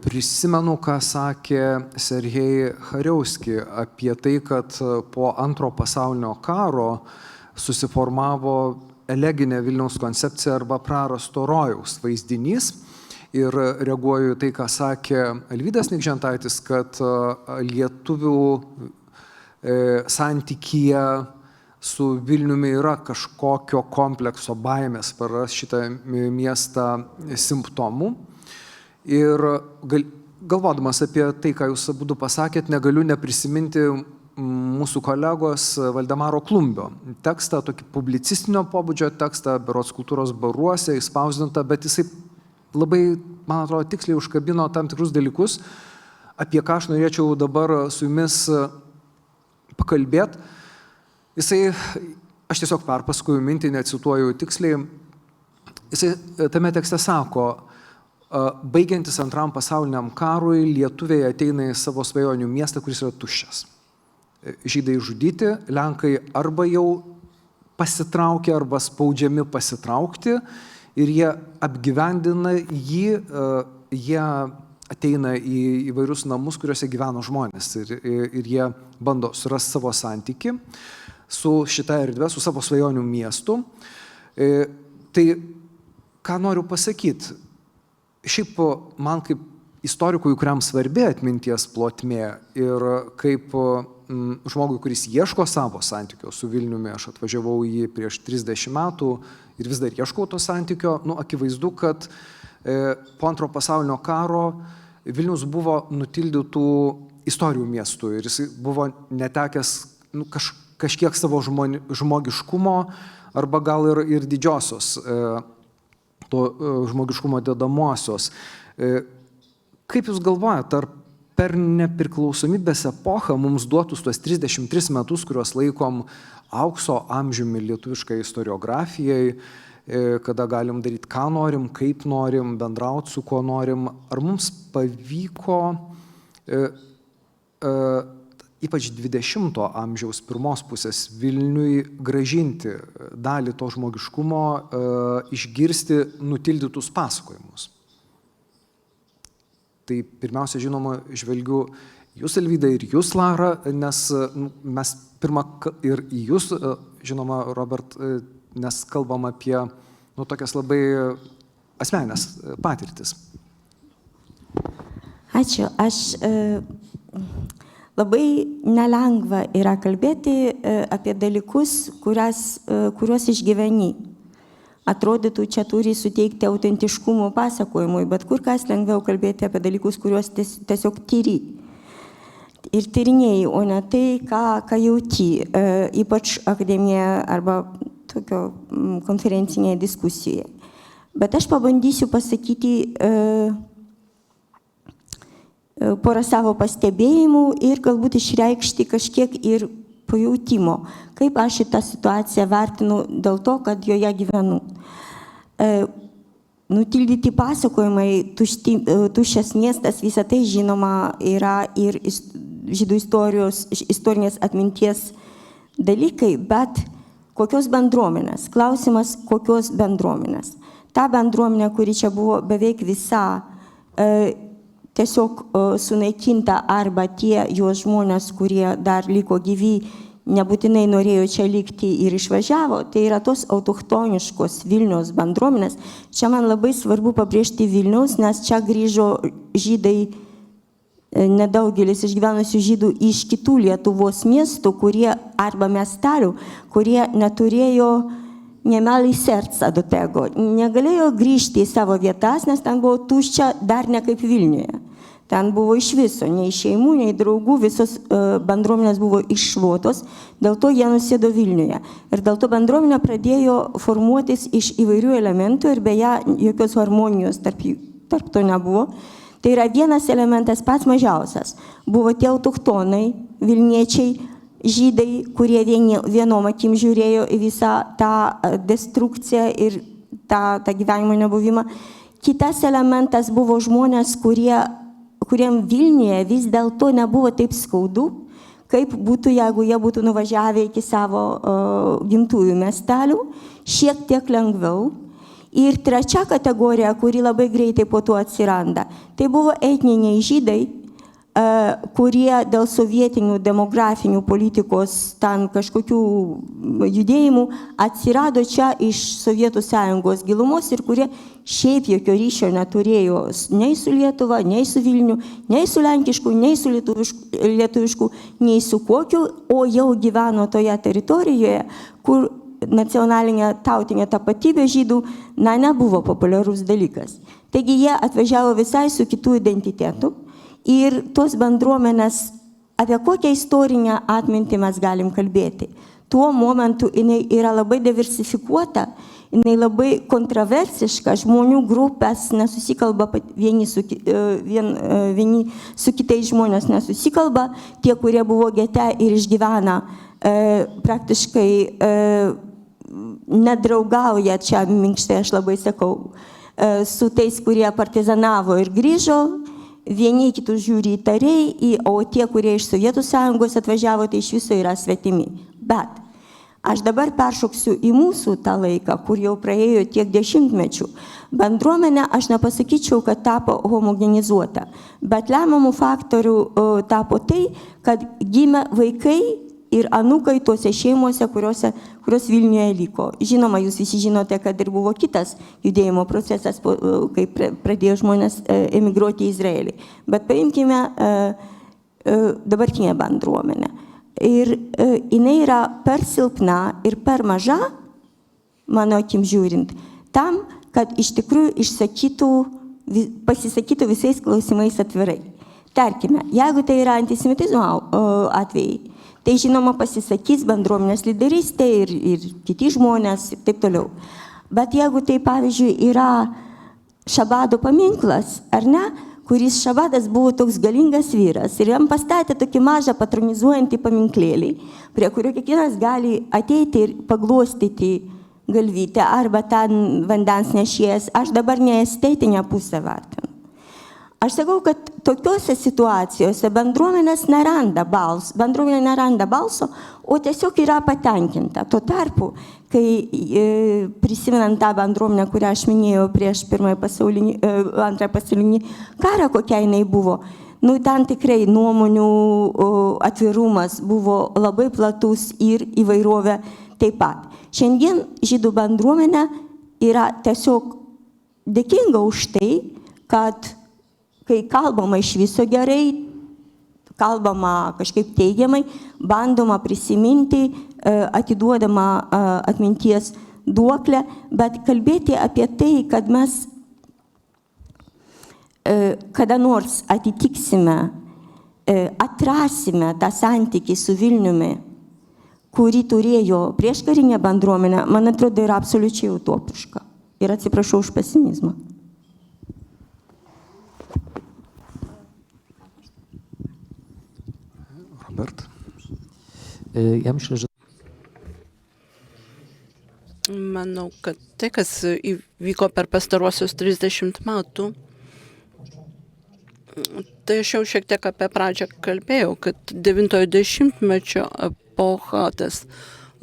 Prisimenu, ką sakė Sergej Chariauski apie tai, kad po Antro pasaulinio karo susiformavo eleginė Vilniaus koncepcija arba prarasto rojaus vaizdinys. Ir reaguoju tai, ką sakė Alvydas Nikžentaitis, kad lietuvių santykyje su Vilniumi yra kažkokio komplekso baimės prarasti šitą miestą simptomų. Ir galvodamas apie tai, ką jūs abudu pasakėt, negaliu neprisiminti mūsų kolegos Valdemaro Klumbio tekstą, tokį publicistinio pobūdžio tekstą, berods Kultūros baruose, įspausdintą, bet jisai labai, man atrodo, tiksliai užkabino tam tikrus dalykus, apie ką aš norėčiau dabar su jumis pakalbėti. Aš tiesiog perpasakoju mintį, necituoju tiksliai, jisai tame tekste sako, baigiantis Antram pasauliniam karui, lietuviai ateina į savo svajonių miestą, kuris yra tuščias. Žydai žudyti, Lenkai arba jau pasitraukė, arba spaudžiami pasitraukti, ir jie apgyvendina jį, jie ateina į įvairius namus, kuriuose gyveno žmonės, ir jie bando surasti savo santykį su šita erdve, su savo svajonių miestu. Tai ką noriu pasakyti? Šiaip man kaip istorikui, kuriam svarbi atminties plotmė ir kaip žmogui, kuris ieško savo santykio su Vilniumi, aš atvažiavau jį prieš 30 metų ir vis dar ieškau to santykio, akivaizdu, kad po Antro pasaulinio karo Vilnius buvo nutildytų istorijų miestų ir jis buvo netekęs kažkiek savo žmogiškumo arba gal ir didžiosios to žmogiškumo dedamosios. Kaip jūs galvojate, ar per nepriklausomybės epochą mums duotus tuos 33 metus, kuriuos laikom aukso amžiumi lietuviškai istoriografijai, kada galim daryti, ką norim, kaip norim, bendrauti su kuo norim, ar mums pavyko ypač 20-ojo amžiaus pirmos pusės Vilniui grąžinti dalį to žmogiškumo, išgirsti nutildytus pasakojimus. Tai pirmiausia, žinoma, žvelgiu jūs, Alvyda, ir jūs, Lara, nes mes pirmą ir į jūs, žinoma, Robert, nes kalbam apie tokias labai asmeninės patirtis. Ačiū. Aš labai nelengva yra kalbėti apie dalykus, kuriuos išgyveni. Atrodytų, čia turi suteikti autentiškumo pasakojimui, bet kur kas lengviau kalbėti apie dalykus, kuriuos tiesiog tyri. Ir tyrinėjai, o ne tai, ką jauti, ypač akademijoje arba tokio konferencinėje diskusijoje. Bet aš pabandysiu pasakyti porą savo pastebėjimų ir galbūt išreikšti kažkiek ir pajautimo, kaip aš šitą situaciją vertinu dėl to, kad joje gyvenu. Nutildyti pasakojimai, tuščias miestas, visą tai žinoma yra ir žydų istorinės atminties dalykai, bet kokios bendruomenės? Klausimas, kokios bendruomenės? Ta bendruomenė, kuri čia buvo beveik visa, tiesiog sunaikinta arba tie jos žmonės, kurie dar liko gyvi, nebūtinai norėjo čia likti ir išvažiavo, tai yra tos autochtoniškos Vilniaus bendruomenės. Čia man labai svarbu pabrėžti Vilniaus, nes čia grįžo žydai, nedaugelis išgyvenusių žydų iš kitų Lietuvos miestų, kurie arba miestelių, kurie neturėjo niemalai serca do tego. Negalėjo grįžti į savo vietas, nes ten buvo tuščia dar ne kaip Vilniuje. Ten buvo iš viso, nei šeimų, nei draugų, visos bendruomenės buvo iššluotos, dėl to jie nusėdo Vilniuje. Ir dėl to bendruomenė pradėjo formuotis iš įvairių elementų ir beje, jokios harmonijos tarp to nebuvo. Tai yra vienas elementas pats mažiausias. Buvo tie autochtonai, Vilniečiai, žydai, kurie vienom akim žiūrėjo į visą tą destrukciją ir tą gyvenimo nebuvimą. Kitas elementas buvo žmonės, kuriem Vilniuje vis dėlto nebuvo taip skaudu, kaip būtų, jeigu jie būtų nuvažiavę iki savo gimtųjų miestelių, šiek tiek lengviau. Ir trečia kategorija, kuri labai greitai po to atsiranda, tai buvo etniniai žydai, kurie dėl sovietinių demografinių politikos ten kažkokių judėjimų atsirado čia iš Sovietų Sąjungos gilumos ir kurie šiaip jokio ryšio neturėjo nei su Lietuva, nei su Vilniu, nei su lenkišku, nei su lietuvišku, nei su kokiu, o jau gyveno toje teritorijoje, kur nacionalinė tautinė tapatybė žydų nebuvo populiarus dalykas. Taigi jie atvažiavo visai su kitų identitetų. Ir tos bendruomenės, apie kokią istorinę atmintį mes galim kalbėti. Tuo momentu jinai yra labai diversifikuota, jinai labai kontroversiška, žmonių grupės nesusikalba, vieni su kitais žmonės nesusikalba, tie, kurie buvo gete ir išgyvena, praktiškai nedraugauja, čia minkštai aš labai sakau, su tais, kurie partizanavo ir grįžo. Vieni kitus žiūri įtariai, o tie, kurie iš Sovietų Sąjungos atvažiavo, tai iš viso yra svetimi. Bet aš dabar peršoksiu į mūsų tą laiką, kur jau praėjo tiek dešimtmečių. Bendruomenė, aš nepasakyčiau, kad tapo homogenizuota, bet lemiamų faktorių tapo tai, kad gimė vaikai ir anūkai tuose šeimuose, kurios Vilniuje liko. Žinoma, jūs visi žinote, kad ir buvo kitas judėjimo procesas, kai pradėjo žmonės emigruoti į Izraelį. Bet paimkime dabartinę bendruomenę. Ir jinai yra per silpna ir per maža, mano akim žiūrint, tam, kad iš tikrųjų pasisakytų visais klausimais atvirai. Tarkime, jeigu tai yra antisemitizmo atvejai, tai žinoma pasisakys bendruomenės lyderystė ir kiti žmonės ir taip toliau. Bet jeigu tai, pavyzdžiui, yra Šabado paminklas, ar ne, kuris Šabadas buvo toks galingas vyras ir jam pastatė tokį mažą patronizuojantį paminklėlį, prie kurio kiekvienas gali ateiti ir paglostyti galvytę arba ten vandens nešėjas, aš dabar ne estetinę pusę vertinu. Aš sakau, kad tokiuose situacijose bendruomenė neranda balso, o tiesiog yra patenkinta. Tuo tarpu, kai prisimenant tą bendruomenę, kurią aš minėjau prieš antrąjį pasaulinį karą, kokia jinai buvo, ten tikrai nuomonių atvirumas buvo labai platus ir įvairovė taip pat. Šiandien žydų bendruomenė yra tiesiog dėkinga už tai, kad kai kalbama iš viso gerai, kalbama kažkaip teigiamai, bandoma prisiminti, atiduodama atminties duoklę, bet kalbėti apie tai, kad mes kada nors atitiksime, atrasime tą santykį su Vilniumi, kurį turėjo prieškarinė bendruomenė, man atrodo, yra absoliučiai utopiška. Ir atsiprašau už pesimizmą. Robert? Ja myślę, że Manau, kad tai, kas įvyko per pastaruosius 30 metų, tai aš jau šiek tiek apie pradžią kalbėjau, kad 90-ojo dešimtmečio epocha, tas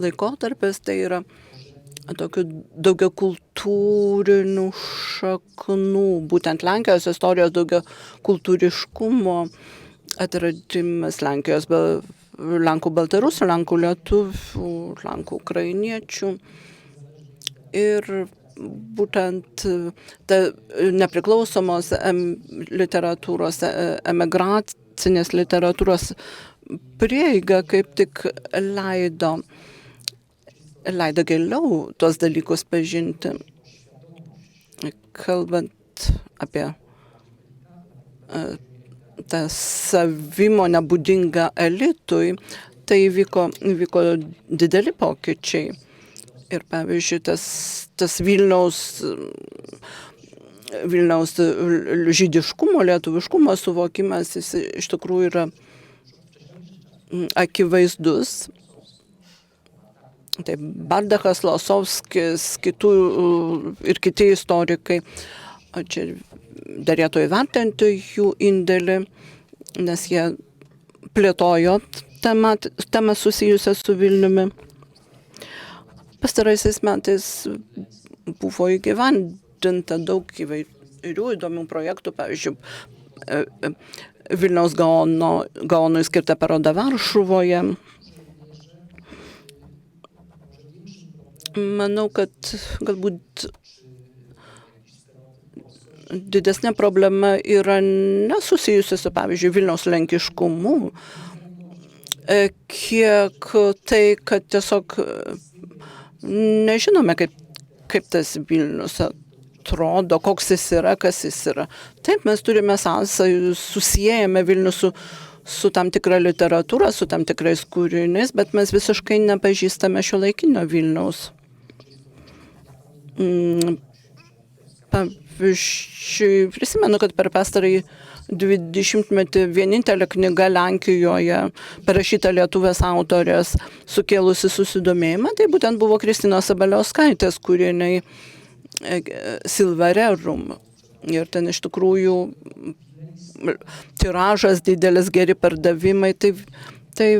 laikotarpis, tai yra tokių daugiakultūrinių šaknų, būtent Lenkijos istorijos daugiakultūriškumo atradimas Lenkijos, Lenkų baltarusių, Lenkų lietuvių, Lenkų ukrainiečių. Ir būtent ta nepriklausomos literatūros, emigracinės literatūros prieiga kaip tik leido giliau tuos dalykus pažinti. Kalbant apie tą savimonę būdingą elitui, tai vyko dideli pokyčiai. Ir pavyzdžiui, tas Vilniaus žydiškumo, lietuviškumo suvokimas, jis iš tikrųjų yra akivaizdus. Tai Bardachas, Losovskis, ir kiti istorikai, čia derėtų įvertinti jų indėlį, nes jie plėtojo temą susijusią su Vilniumi. Pastaraisiais metais buvo įgyvendinta daug įvairių įdomių projektų, pavyzdžiui, Vilniaus Gaonui skirta paroda Varšuvoje. Manau, kad galbūt didesnė problema yra nesusijusi su, pavyzdžiui, Vilniaus lenkiškumu, kiek tai, kad tiesiog nežinome, kaip tas Vilnius atrodo, koks jis yra, kas jis yra. Taip, mes turime sąsajų, susijėjame Vilnius su tam tikra literatūra, su tam tikrais kūriniais, bet mes visiškai nepažįstame šiuolaikinio Vilniaus. Pavyzdžiui, prisimenu, kad per pastarąjį 20-metį vienintelė knyga Lenkijoje, parašyta lietuvės autorės, sukėlusi susidomėjimą, tai būtent buvo Kristinos Sabaliauskaitės kūriniai Silvarerum. Ir ten iš tikrųjų tiražas didelis, geri pardavimai, tai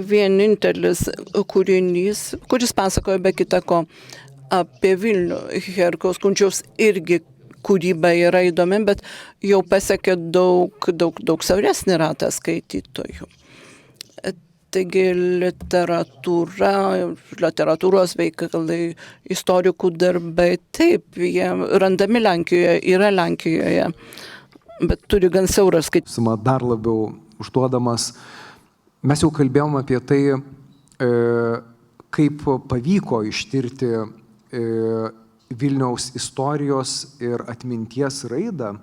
vienintelis kūrinys, kuris pasakoja be kita ko apie Vilnių. Herkaus Kunčiaus irgi kūryba yra įdomi, bet jau pasiekė daug siauresnį ratą skaitytojų. Taigi literatūros veikalai, istorikų darbai, taip, jie randami Lenkijoje, yra Lenkijoje, bet turi gan siaurą skaitysimą. Dar labiau užduodamas, mes jau kalbėjom apie tai, kaip pavyko ištirti Vilniaus istorijos ir atminties raidą,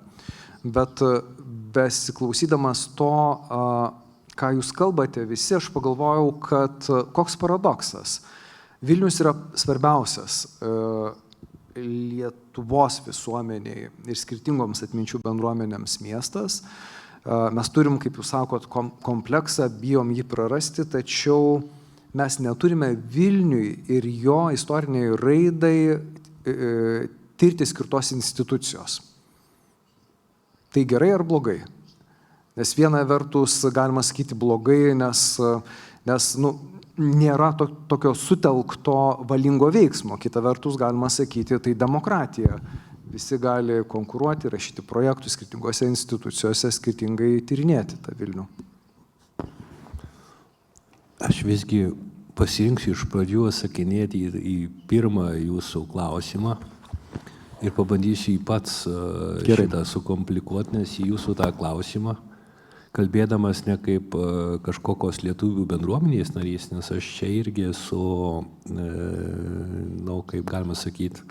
bet besiklausydamas to, ką jūs kalbate visi, aš pagalvojau, kad koks paradoksas. Vilnius yra svarbiausias Lietuvos visuomeniai ir skirtingoms atminčių bendruomenėms miestas. Mes turim, kaip jūs sakot, kompleksą, bijom jį prarasti, tačiau mes neturime Vilniui ir jo istoriniai raidai tirti skirtos institucijos. Tai gerai ar blogai? Nes viena vertus galima sakyti blogai, nes nėra tokio sutelkto valingo veiksmo. Kita vertus galima sakyti, tai demokratija. Visi gali konkuruoti, rašyti projektus skirtingose institucijose, skirtingai tyrinėti tą Vilnių. Aš visgi pasirinksiu iš pradžių atsakinėti į pirmą jūsų klausimą ir pabandysiu jį pats šitą sukomplikuoti, nes į jūsų tą klausimą, kalbėdamas ne kaip kažkokios lietuvių bendruomenės narys, nes aš čia irgi esu, kaip galima sakyti,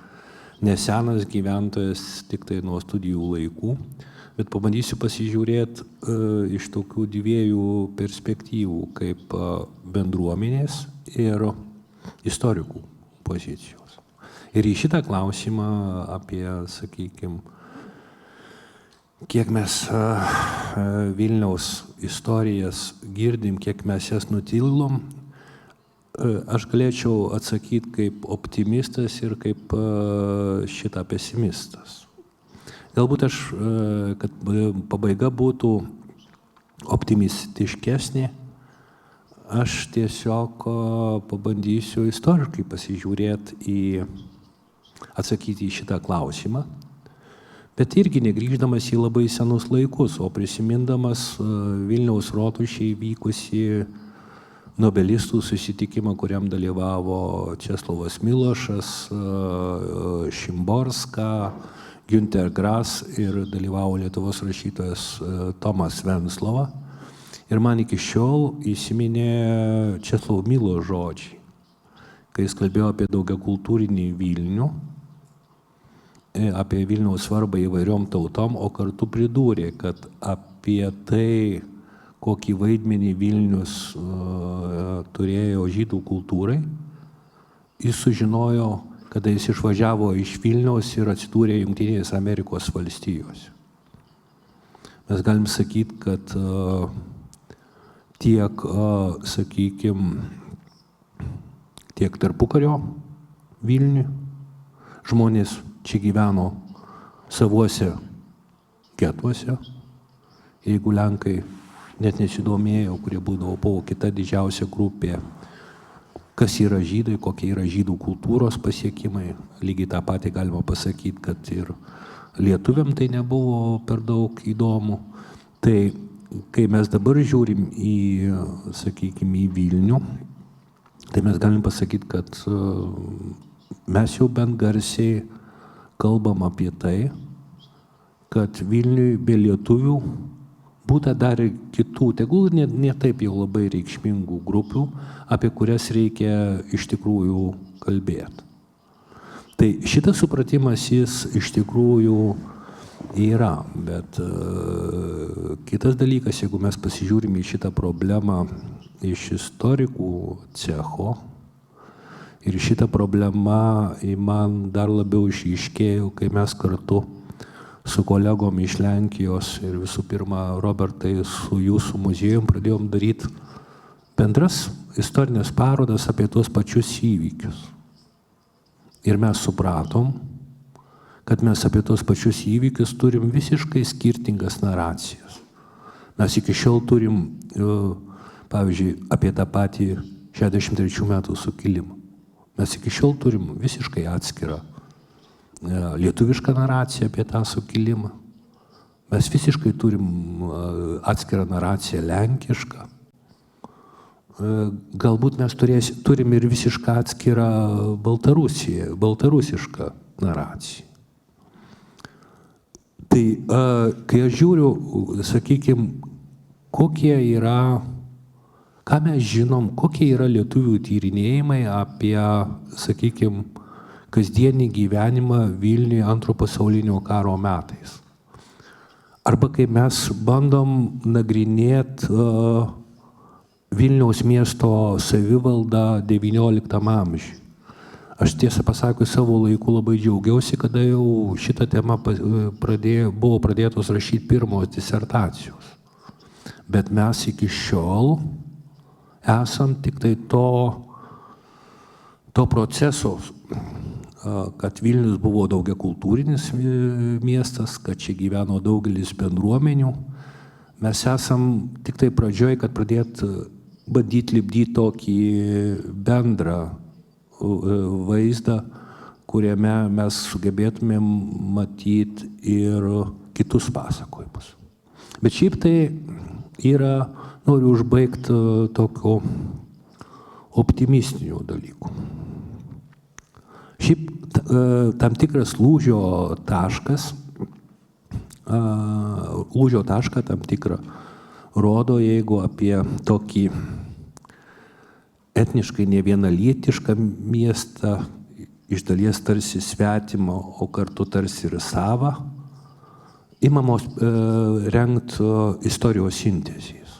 nesenas gyventojas tik tai nuo studijų laikų, bet pabandysiu pasižiūrėti iš tokių dviejų perspektyvų, kaip bendruomenės ir istorikų pozicijos. Ir į šitą klausimą apie, sakykime, kiek mes Vilniaus istorijas girdim, kiek mes jas nutilom, aš galėčiau atsakyti kaip optimistas ir kaip šitą pesimistas. Galbūt kad pabaiga būtų optimistiškesnė, aš tiesiog pabandysiu istoriškai pasižiūrėti atsakyti į šitą klausimą, bet irgi negrįždamas į labai senus laikus, o prisimindamas Vilniaus rotušėje vykusi nobelistų susitikimą, kuriam dalyvavo Česlovas Milošas, Šimborska, Günter Grass ir dalyvavo Lietuvos rašytojas Tomas Venclova. Ir man iki šiol įsiminė Česlovo Milošo žodžiai, kai jis kalbėjo apie daugiakultūrinį Vilnių, apie Vilniaus svarbą įvairiom tautom, o kartu pridūrė, kad apie tai, kokį vaidmenį Vilnius turėjo žydų kultūrai, jis sužinojo, kada jis išvažiavo iš Vilniaus ir atsidūrė Jungtinėse Amerikos valstijose. Mes galim sakyti, kad tiek, sakykime, tiek tarpukario Vilnių žmonės čia gyveno savuose getuose, jeigu Lenkai net nesidomėjo, kurie buvo kita didžiausia grupė, kas yra žydai, kokie yra žydų kultūros pasiekimai. Lygiai tą patį galima pasakyti, kad ir lietuviam tai nebuvo per daug įdomu. Tai kai mes dabar žiūrim sakykime, į Vilnių, tai mes galim pasakyti, kad mes jau bent garsiai kalbam apie tai, kad Vilniui be lietuvių būta dar ir kitų, tegul ne taip jau labai reikšmingų grupių, apie kurias reikia iš tikrųjų kalbėti. Tai šitas supratimas jis iš tikrųjų yra, bet kitas dalykas, jeigu mes pasižiūrime į šitą problemą iš istorikų cecho, ir šitą problemą man dar labiau išryškėjo, kai mes kartu su kolegom iš Lenkijos ir visų pirma, Robertai, su jūsų muziejum pradėjom daryti bendras istorinės parodas apie tuos pačius įvykius. Ir mes supratom, kad mes apie tuos pačius įvykius turim visiškai skirtingas narracijas. Mes iki šiol turim, pavyzdžiui, apie tą patį 63 metų sukilimą. Mes iki šiol turim visiškai atskirą lietuvišką naraciją apie tą sukilimą. Mes visiškai turim atskirą naraciją lenkišką. Galbūt mes turim ir visišką atskirą baltarusišką naraciją. Tai kai aš žiūriu, sakykime, ką mes žinom, kokie yra lietuvių tyrinėjimai apie, sakykime, kasdienį gyvenimą Vilniuje Antro pasaulinio karo metais. Arba kai mes bandom nagrinėti Vilniaus miesto savivaldą XIX amžiuje. Aš tiesą pasakius savo laiku labai džiaugiausi, kada jau šitą temą buvo pradėtos rašyti pirmos disertacijos. Bet mes iki šiol esam tik tai to proceso, kad Vilnius buvo daugiakultūrinis miestas, kad čia gyveno daugelis bendruomenių, mes esam tik tai pradžioj, kad bandyti lipdyti tokį bendrą vaizdą, kuriame mes sugebėtumėm matyti ir kitus pasakojimus. Bet šiaip tai noriu užbaigti tokiu optimistinių dalykų. Šiaip tam tikras lūžio tašką tam tikrą rodo, jeigu apie tokį etniškai nevienalytišką miestą, iš dalies tarsi svetimą, o kartu tarsi ir savą, imamos rengti istorijos sintezijas.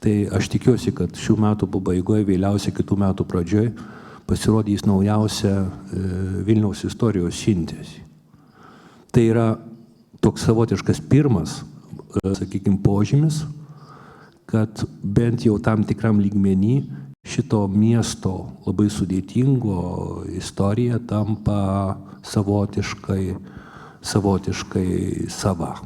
Tai aš tikiuosi, kad šių metų pabaigoje, vėliausiai kitų metų pradžioje pasirodys naujausia Vilniaus istorijos sintezija. Tai yra toks savotiškas pirmas, sakykime, požymis, kad bent jau tam tikram lygmenį šito miesto labai sudėtingo istorija tampa savotiškai sava.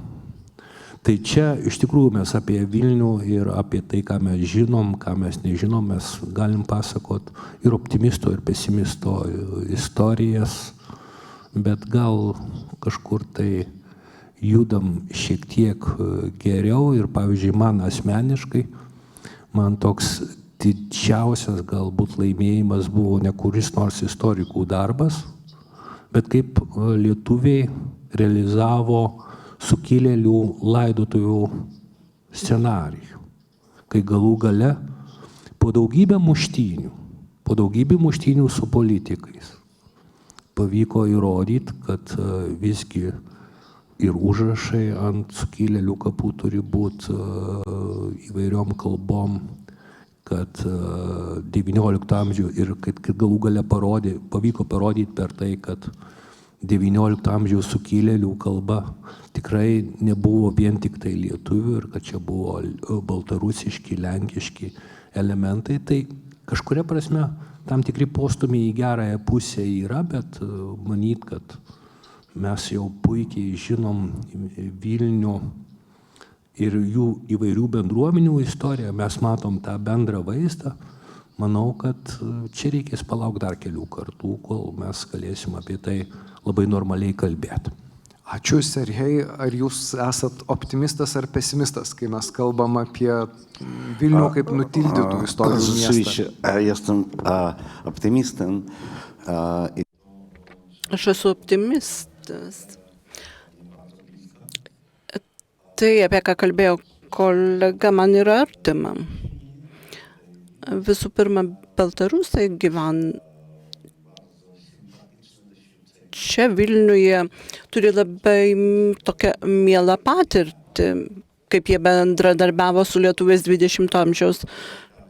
Tai čia iš tikrųjų mes apie Vilnių ir apie tai, ką mes žinom, ką mes nežinom, mes galim pasakot ir optimisto, ir pesimisto istorijas, bet gal kažkur tai judam šiek tiek geriau ir, pavyzdžiui, man asmeniškai, man toks didžiausias galbūt laimėjimas buvo ne kuris nors istorikų darbas, bet kaip lietuviai realizavo sukilėlių laidotuvių scenarijų, kai galų gale po daugybę muštynių su politikais pavyko įrodyti, kad visgi ir užrašai ant sukilėlių kapų turi būti įvairiom kalbom, kad XIX amžių ir kad galų gale pavyko parodyti per tai, kad XIX amžiaus sukilėlių kalba tikrai nebuvo vien tik tai lietuvių ir kad čia buvo baltarusiški, lenkiški elementai. Tai kažkuria prasme tam tikri postūmiai į gerąją pusę yra, bet manyt, kad mes jau puikiai žinom Vilnių ir jų įvairių bendruomenių istoriją, mes matom tą bendrą vaizdą. Manau, kad čia reikės palaukti dar kelių kartų, kol mes galėsim apie tai labai normaliai kalbėti. Ačiū, Serhej. Ar jūs esat optimistas ar pesimistas, kai mes kalbam apie Vilnių kaip nutildytų istorijų miestą? Rzeczywiście, jestem optymistem. Aš esu optimistas. Tai, apie ką kalbėjo kolega, man yra artima. Visų pirma, baltarusai čia Vilniuje turi labai tokią mielą patirtį, kaip jie bendradarbiavo su lietuviais 20 amžiaus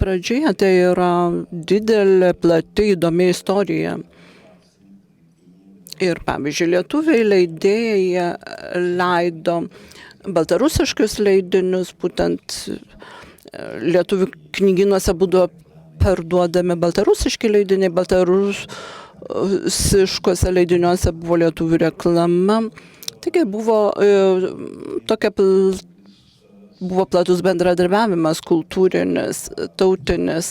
pradžioje. Tai yra didelė, plati, įdomi istorija. Ir, pavyzdžiui, lietuviai leidėjai leido baltarusiškus leidinius, būtent lietuvių knygynuose būdavo parduodami baltarusiški leidiniai, baltarusiškuose leidiniuose buvo lietuvių reklama. Taigi buvo platus bendradarbiavimas, kultūrinis, tautinis.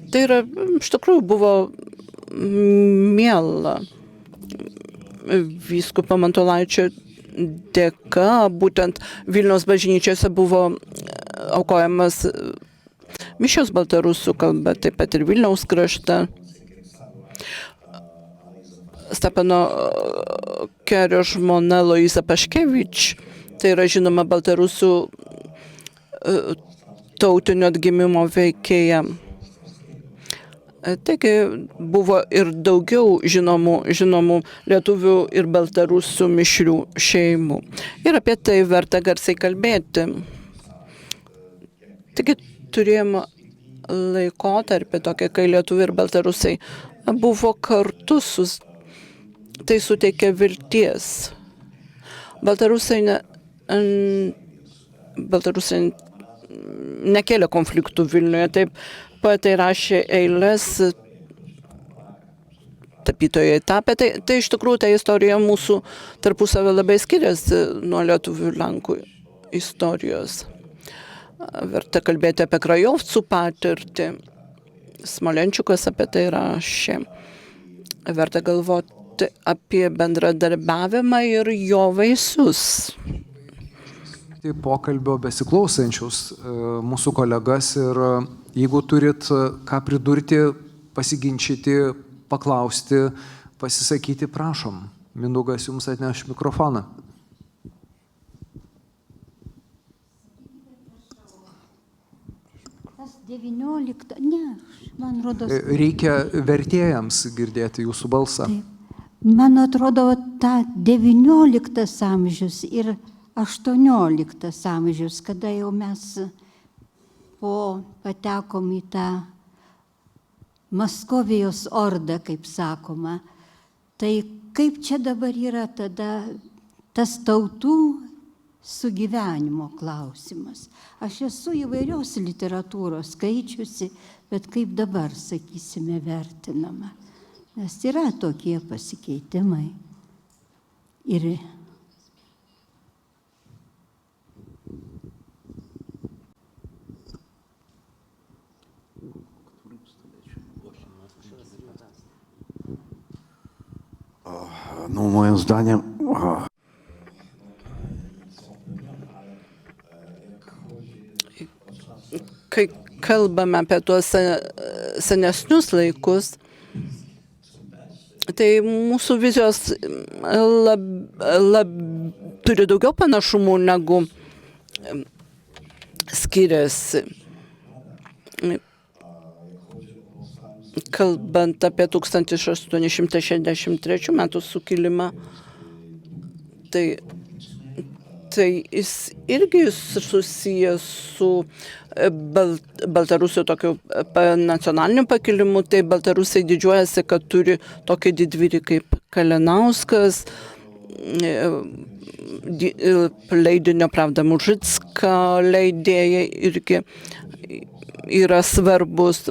Tai yra, iš tikrųjų, buvo miela. Vyskupo Matulaičio dėka, būtent Vilniaus bažnyčiose buvo aukojamas mišios baltarusų kalba, taip pat ir Vilniaus krašte. Stepano Kerio žmona Loiza Paškevič, tai yra žinoma baltarusų tautinio atgimimo veikėja. Taigi buvo ir daugiau žinomų lietuvių ir baltarusių mišrių šeimų. Ir apie tai verta garsiai kalbėti. Taigi turėjome laikotarpį tokį, kai lietuviai ir baltarusai buvo kartu, tai suteikė vilties. Baltarusai nekėlė konfliktų Vilniuje, taip poetai rašė eiles, tapytojai tapė. Tai iš tikrųjų ta istorija mūsų tarpusavio labai skiriasi nuo lietuvių ir lenkų istorijos. Verta kalbėti apie Krajovcų patirtį. Smolenčiukas apie tai rašė. Verta galvoti apie bendradarbiavimą ir jo vaisius. Pokalbio besiklausančius mūsų kolegas ir jeigu turit ką pridurti, pasiginčyti, paklausti, pasisakyti, prašom. Mindaugas jums atneš mikrofoną. Tas 19, ne, man rodos. Reikia vertėjams girdėti jūsų balsą. Taip. Man atrodo, ta 19 amžius ir 18 amžius, kada jau mes patekom į tą Maskovijos ordą, kaip sakoma. Tai kaip čia dabar yra tada tas tautų sugyvenimo klausimas. Aš esu įvairios literatūros skaičiusi, bet kaip dabar, sakysime, vertinama. Nes yra tokie pasikeitimai. Ir no moim zdaniem kai kalbame apie tuos senesnius laikus, tai mūsų vizijos turi daugiau panašumų negu skiriasi. Kalbant apie 1863 metų sukilimą, tai jis irgi susijęs su Baltarusių tokiu nacionaliniu pakilimu. Tai Baltarusiai didžiuojasi, kad turi tokį didvyrį kaip Kalinauskas, leidinio Pravda Mužicka leidėjai irgi yra svarbus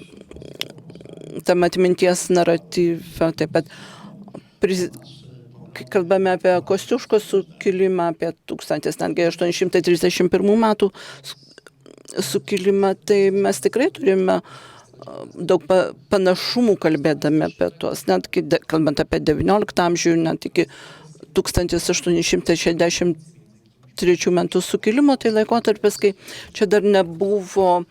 tam atminties naratyve. Taip pat kai kalbame apie Kostiuškos sukilimą, apie 1831 metų sukilimą, tai mes tikrai turime daug panašumų kalbėdami apie tuos, net kalbant apie 19 amžių, net iki 1863 metų sukilimo, tai laikotarpis, kai čia dar nebuvo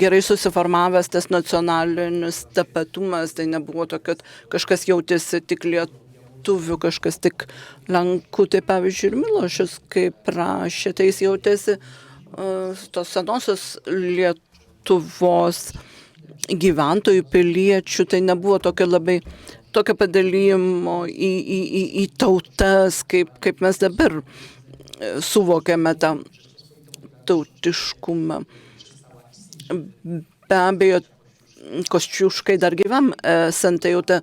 gerai susiformavęs tas nacionalinis tapatumas, tai nebuvo to, kad kažkas jautėsi tik lietuvių, kažkas tik lenkų. Tai pavyzdžiui, ir Milošius, kaip rašė, tai jis jautėsi tos senosios Lietuvos gyventojų, piliečių, tai nebuvo tokio padalijimo į tautas, kaip mes dabar suvokiame tą tautiškumą. Be abejo, Kostiuškai dar gyvam esant, tai jau ta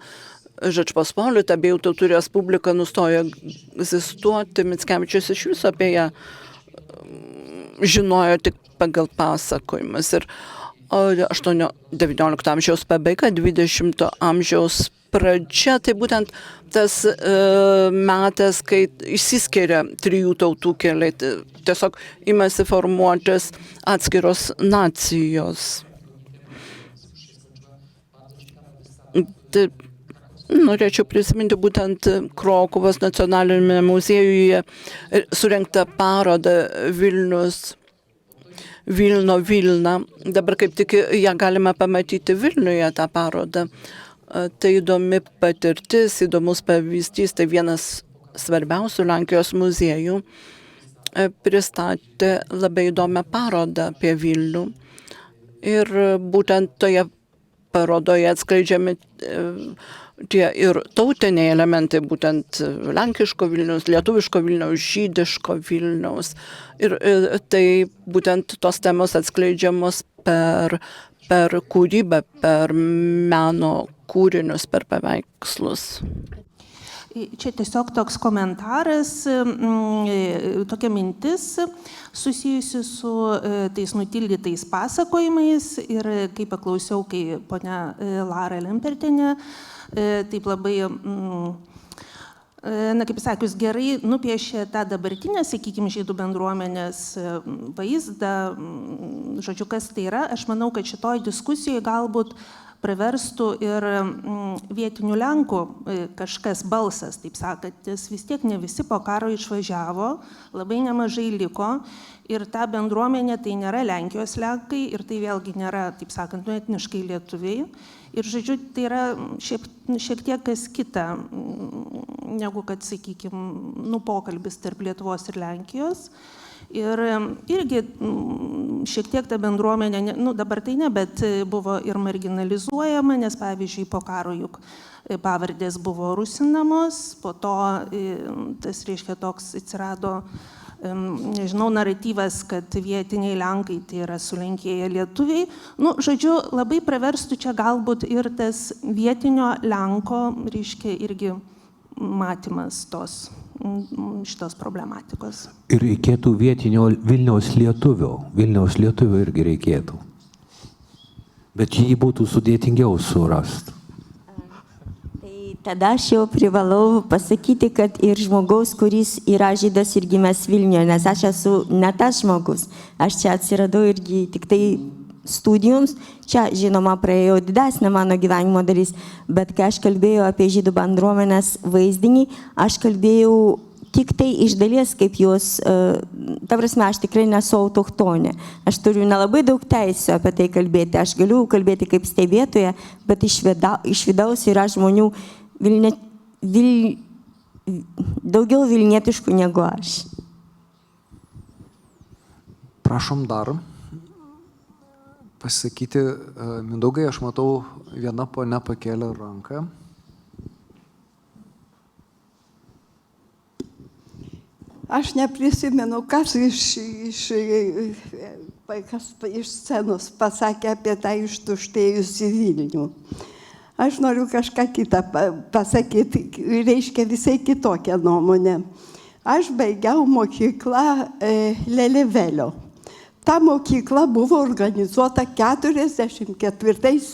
Žečpospolita, abiejų tautų respublika nustojo egzistuoti. Mickevičius iš viso apie ją žinojo tik pagal pasakojimus. Ir 19 amžiaus pabaiga, 20 amžiaus pradžia, tai būtent tas metas, kai išsiskiria trijų tautų keliai, tiesiog imasi formuotis atskiros nacijos. Tai norėčiau prisiminti būtent Krokuvos nacionalinėme muziejuje surengtą parodą Vilna. Dabar kaip tik ją galime pamatyti Vilniuje, tą parodą. Tai įdomi patirtis, įdomus pavyzdys, tai vienas svarbiausių Lenkijos muziejų pristatė labai įdomią parodą apie Vilnių. Ir būtent toje parodoje atskleidžiami tie ir tautiniai elementai, būtent lenkiško Vilniaus, lietuviško Vilniaus, žydiško Vilniaus. Ir tai būtent tos temos atskleidžiamos per kūrybą, per meno kūrinius, per paveikslus. Čia tiesiog toks komentaras, tokia mintis susijusi su tais nutildytais pasakojimais ir kai paklausiau, kai ponia Lara Lempertienė taip labai, na kaip sakius, gerai nupiešė tą dabartinę, sakykime, žydų bendruomenės vaizdą, žodžiu, kas tai yra. Aš manau, kad šitoj diskusijoje galbūt praverstų ir vietinių Lenkų kažkas balsas, taip sakant, nes vis tiek ne visi po karo išvažiavo, labai nemažai liko ir ta bendruomenė tai nėra Lenkijos Lenkai ir tai vėlgi nėra, taip sakant, etniškai lietuviai. Ir, žodžiu, tai yra šiek tiek kas kita, negu kad, sakykime, pokalbis tarp Lietuvos ir Lenkijos. Ir irgi šiek tiek ta bendruomenė, dabar tai ne, bet buvo ir marginalizuojama, nes pavyzdžiui po karo juk pavardės buvo rusinamos, po to tas reiškia toks atsirado, nežinau, naratyvas, kad vietiniai Lenkai tai yra sulenkėję lietuviai. Žodžiu, labai praverstų čia galbūt ir tas vietinio Lenko, reiškia, irgi matymas šitos problematikos. Ir reikėtų vietinio Vilniaus lietuvio irgi reikėtų. Bet jį būtų sudėtingiau surasti. Tai tada aš jau privalau pasakyti, kad ir žmogaus, kuris yra žydas ir gimęs Vilniuje, nes aš esu ne tas žmogus. Aš čia atsiradau irgi tik tai studijoms, čia žinoma praėjo didesnė mano gyvenimo dalis, bet kai aš kalbėjau apie žydų bendruomenės vaizdinį, aš kalbėjau tik tai iš dalies kaip jos, ta prasme, aš tikrai nesu autochtonė, aš turiu nelabai daug teisų apie tai kalbėti, aš galiu kalbėti kaip stebėtoja, bet iš vidaus yra žmonių daugiau vilnietiškų negu aš. Prašom dar pasakyti, Mindaugai, aš matau, viena ponia pakėlė ranką. Aš neprisimenu, kas iš scenos pasakė apie tą ištuštėjusį Vilnių. Aš noriu kažką kitą pasakyti, reiškia visai kitokią nuomonę. Aš baigiau mokyklą Lelivelio. Ta mokykla buvo organizuota 44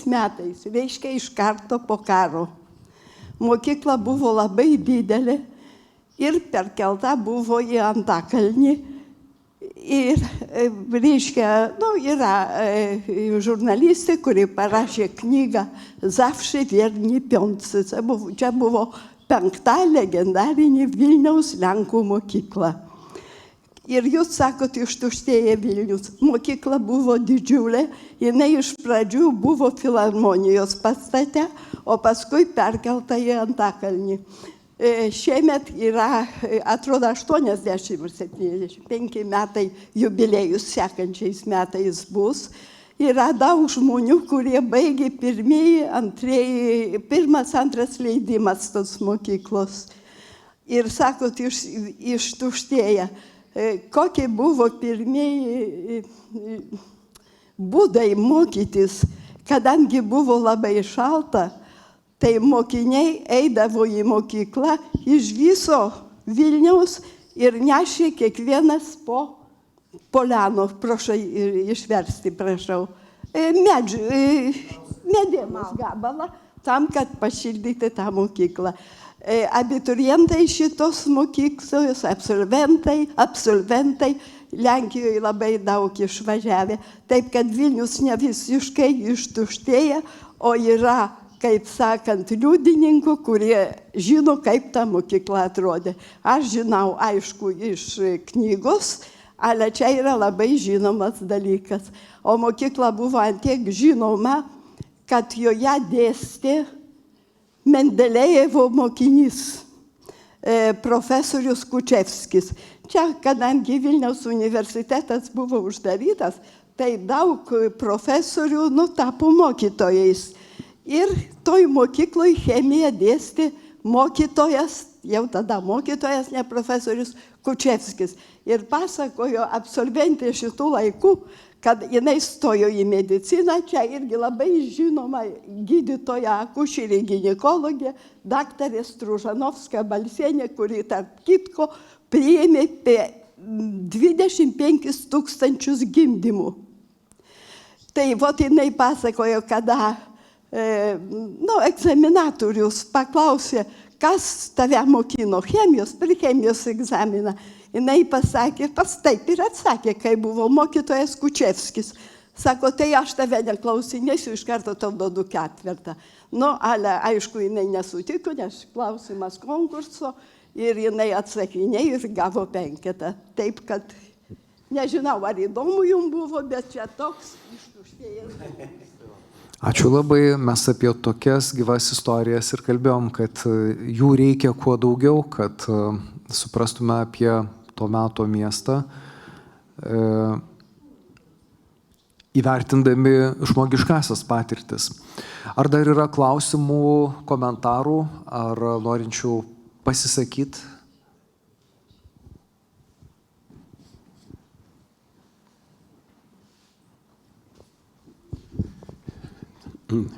metais, reiškia iš karto po karo. Mokykla buvo labai didelė ir perkelta buvo į Antakalnį. Ir, reiškia, yra žurnalistė, kuri parašė knygą Zawsze wierni Piątce. Čia buvo 5. legendarinė Vilniaus Lenkų mokykla. Ir jūs sakot, ištuštėja Vilnius. Mokykla buvo didžiulė, jinai iš pradžių buvo filharmonijos pastate, o paskui perkelta į Antakalnį. Šiemet yra, atrodo, 80-75 metai jubiliejus, sekančiais metais bus. Yra daug žmonių, kurie baigė pirmas, antras leidimas tos mokyklos. Ir sakot, ištuštėja. Kokie buvo pirmieji būdai mokytis, kadangi buvo labai šalta, tai mokiniai eidavo į mokyklą iš viso Vilniaus ir nešė kiekvienas po poliano, prašau išversti, prašau, medienos gabalą, tam, kad pašildyti tą mokyklą. Abiturientai šitos mokyklos, absolventai Lenkijoje labai daug išvažiavę, taip kad Vilnius ne visiškai ištuštėja, o yra, kaip sakant, liudininkų, kurie žino, kaip ta mokykla atrodė. Aš žinau, aišku, iš knygos, ale čia yra labai žinomas dalykas. O mokykla buvo antiek žinoma, kad joje dėstė Mendelejevo mokinys, profesorius Kučevskis. Čia, kadangi Vilniaus universitetas buvo uždarytas, tai daug profesorių tapo mokytojais. Ir toj mokykloj chemiją dėstė mokytojas, jau tada mokytojas, ne profesorius Kučevskis. Ir pasakojo absolventė šitų laikų, kad jinai stojo į mediciną, čia irgi labai žinoma gydytoja, akušerė, ginekologė, daktarė Stružanovska Balsienė, kuri tarp kitko priėmė 25 000 gimdymų. Tai jinai pasakojo, kada egzaminatorius paklausė, kas tave mokino chemijos, per chemijos egzaminą. Jinai pasakė, taip ir atsakė, kai buvo mokytojas Kučevskis. Sako, tai aš tave neklausinėsiu, iš karto tau duodu 4. Ale aišku, jinai nesutiko, nes klausimas konkurso ir jinai atsakinėjo ir gavo 5. Taip, kad nežinau, ar įdomu jums buvo, bet čia toks ištuštėjęs. Ačiū labai, mes apie tokias gyvas istorijas ir kalbėjom, kad jų reikia kuo daugiau, kad suprastume apie to meto miestą, įvertindami žmogiškasias patirtis. Ar dar yra klausimų, komentarų, ar norinčių pasisakyti?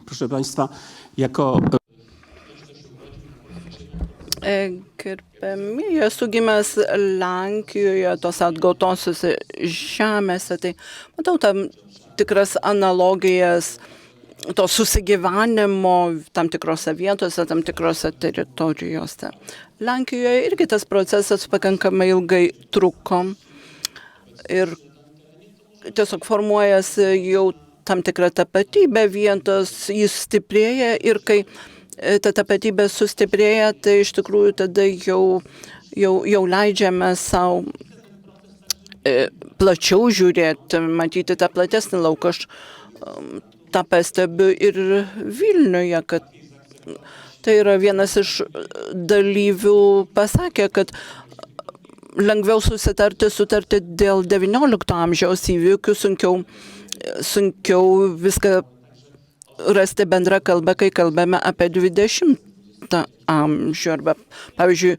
Proszę Państwa, jako... Gerbiami, esu gimęs Lenkijoje, tos atgautosiuose žemėse, tai matau tam tikras analogijas to susigyvenimo tam tikrose vietose, tam tikrose teritorijose. Lenkijoje irgi tas procesas pakankamai ilgai truko ir tiesiog formuojasi jau tam tikrą tapatybę vietos, jis stiprėja ir kai ta tapatybė sustiprėja, tai iš tikrųjų tada jau leidžiame savo plačiau žiūrėti, matyti tą platesnį lauką. Aš tą pastebiu ir Vilniuje, kad tai yra vienas iš dalyvių pasakė, kad lengviau sutarti dėl 19 amžiaus įvykių, sunkiau viską rasti bendrą kalbą, kai kalbame apie 20 amžių arba, pavyzdžiui,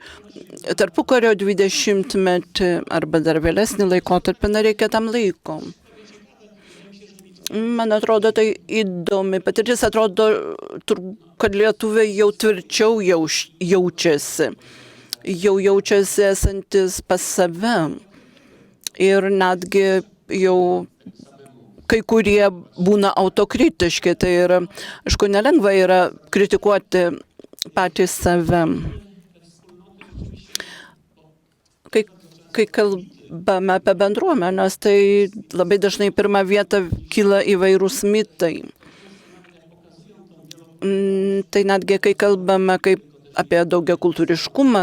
tarpukario 20-metį arba dar vėlesnį laikotarpį, reikia tam laiko. Man atrodo, tai įdomi patirtis, atrodo, kad lietuviai jau tvirčiau jaučiasi esantis pas save ir netgi jau kai kurie būna autokritiški, tai yra, aišku, nelengva yra kritikuoti patys save. Kai kalbame apie bendruomenės, tai labai dažnai pirmą vietą kyla įvairūs mitai. Tai netgi, kai kalbame apie daugiakultūriškumą,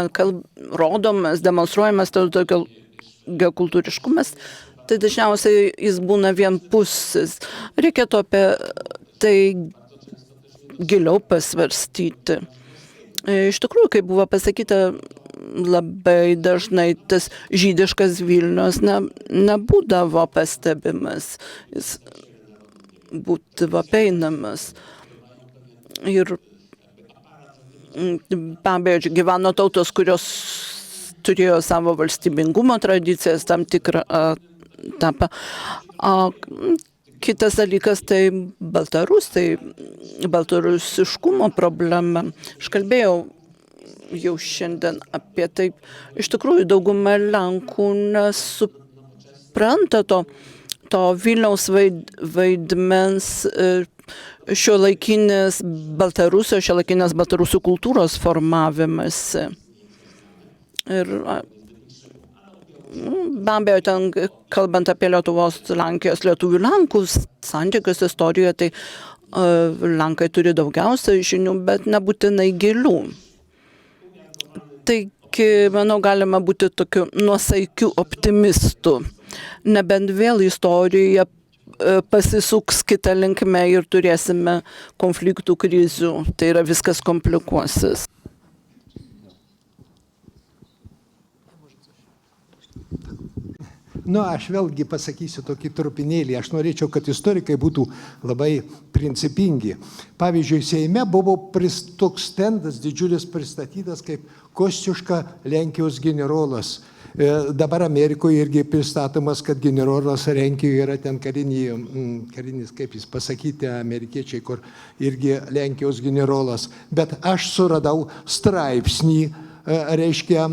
rodomas, demonstruojamas daugiakultūriškumas, tai dažniausiai jis būna vienpusis. Reikėtų apie tai giliau pasvarstyti. Iš tikrųjų, kaip buvo pasakyta, labai dažnai tas žydiškas Vilnius nebūdavo pastebimas, jis būdavo peinamas. Ir be abejo, gyveno tautos, kurios turėjo savo valstybingumo tradicijas, tam tikrą etapą. Kitas dalykas tai baltarusiškumo problema. Aš kalbėjau jau šiandien apie tai. Iš tikrųjų, dauguma Lenkų nesupranta to Vilniaus vaidmens šiuolaikinės baltarusių kultūros formavimasi. Ir be abejo, ten, kalbant apie Lietuvos, Lenkijos, lietuvių Lenkų santykius istorijoje, tai Lenkai turi daugiausia žinių, bet nebūtinai gilių. Taigi, manau, galima būti tokiu nuosaikiu optimistu. Nebent vėl istorija pasisuks kitą linkmę ir turėsime konfliktų, krizių. Tai yra viskas komplikuosis. Aš vėlgi pasakysiu tokį trupinėlį. Aš norėčiau, kad istorikai būtų labai principingi. Pavyzdžiui, Seime buvo toks stendas didžiulis pristatytas kaip Kostiuška Lenkijos generolas. Dabar Amerikoje irgi pristatomas, kad generolas Lenkijoje yra ten karinis, kaip jis pasakyti, amerikiečiai, kur irgi Lenkijos generolas. Bet aš suradau straipsnį, reiškia,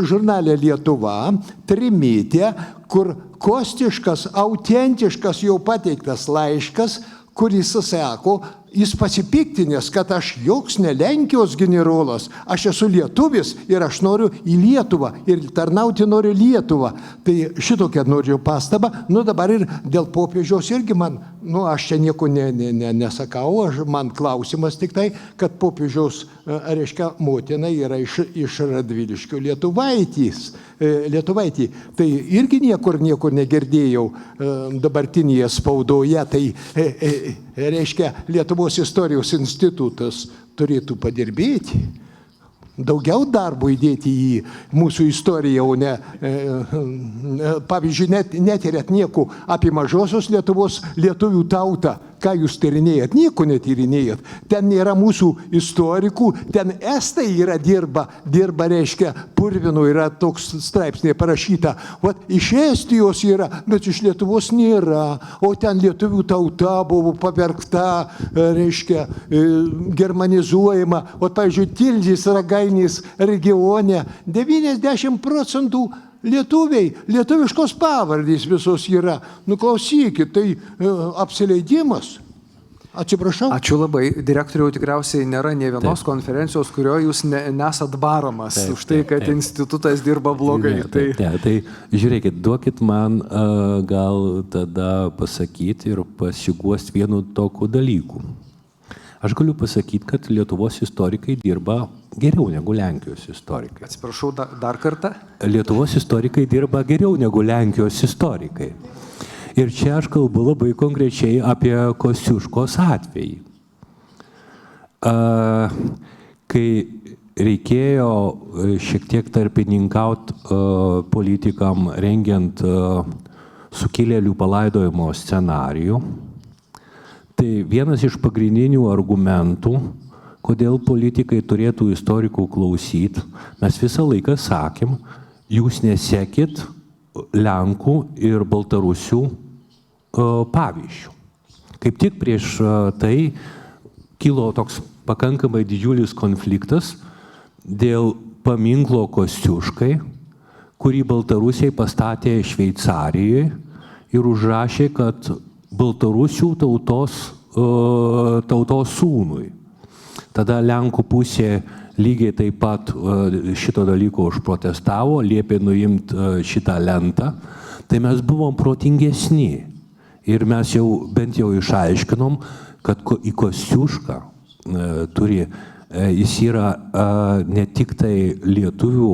žurnale Lietuva, trimitė, kur Kostiuškas, autentiškas jau pateiktas laiškas, kuris sako, jis pasipiktinęs, kad aš joks ne Lenkijos generolas, aš esu lietuvis ir aš noriu į Lietuvą ir tarnauti noriu Lietuvą. Tai šitokią noriu pastabą. Nu dabar ir dėl popiežiaus irgi man, aš čia nieko nesakau, man klausimas tik tai, kad popiežiaus, reiškia, motina yra iš Radviliškio Lietuvaitį. Tai irgi niekur negirdėjau dabartinėje spaudoje. Tai reiškia, Lietuvos istorijos institutas turėtų padirbėti, daugiau darbo įdėti į mūsų istoriją, o ne, pavyzdžiui, netyrėt nieko apie mažosios Lietuvos lietuvių tautą. Ką jūs tyrinėjat? Nieko netyrinėjat. Ten nėra mūsų istorikų, ten estai dirba, reiškia, Purvino yra toks straipsnė parašyta. Vat iš Estijos yra, bet iš Lietuvos nėra. O ten lietuvių tauta buvo pavergta, reiškia, germanizuojama. O, pavyzdžiui, Tilžės Ragainės regione 90% lietuviai, lietuviškos pavardės visos yra. Klausykit, tai apsileidimas. Atsiprašau. Ačiū labai. Direktoriau, tikriausiai nėra nė vienos konferencijos, kurioje jūs nesat baromas už tai, kad institutas dirba blogai. Tai žiūrėkit, duokit man gal tada pasakyti ir pasiguost vienu tokiu dalyku. Aš galiu pasakyti, kad Lietuvos istorikai dirba geriau negu Lenkijos istorikai. Atsiprašau, dar kartą. Lietuvos istorikai dirba geriau negu Lenkijos istorikai. Ir čia aš kalbu labai konkrečiai apie Kosciuškos atvejį. Kai reikėjo šiek tiek tarpininkauti politikam rengiant sukilėlių palaidojimo scenarijų, tai vienas iš pagrindinių argumentų, kodėl politikai turėtų istorikų klausyti, mes visą laiką sakėm, jūs nesekit Lenkų ir Baltarusių pavyzdžių. Kaip tik prieš tai kilo toks pakankamai didžiulis konfliktas dėl paminklo Kosciuškai, kurį Baltarusiai pastatė Šveicarijoje ir užrašė, kad Baltarusių tautos sūnui. Tada Lenkų pusė lygiai taip pat šito dalyko užprotestavo, liepė nuimti šitą lentą. Tai mes buvom protingesni ir mes jau bent jau išaiškinom, kad į Kosciušką jis yra ne tik tai lietuvių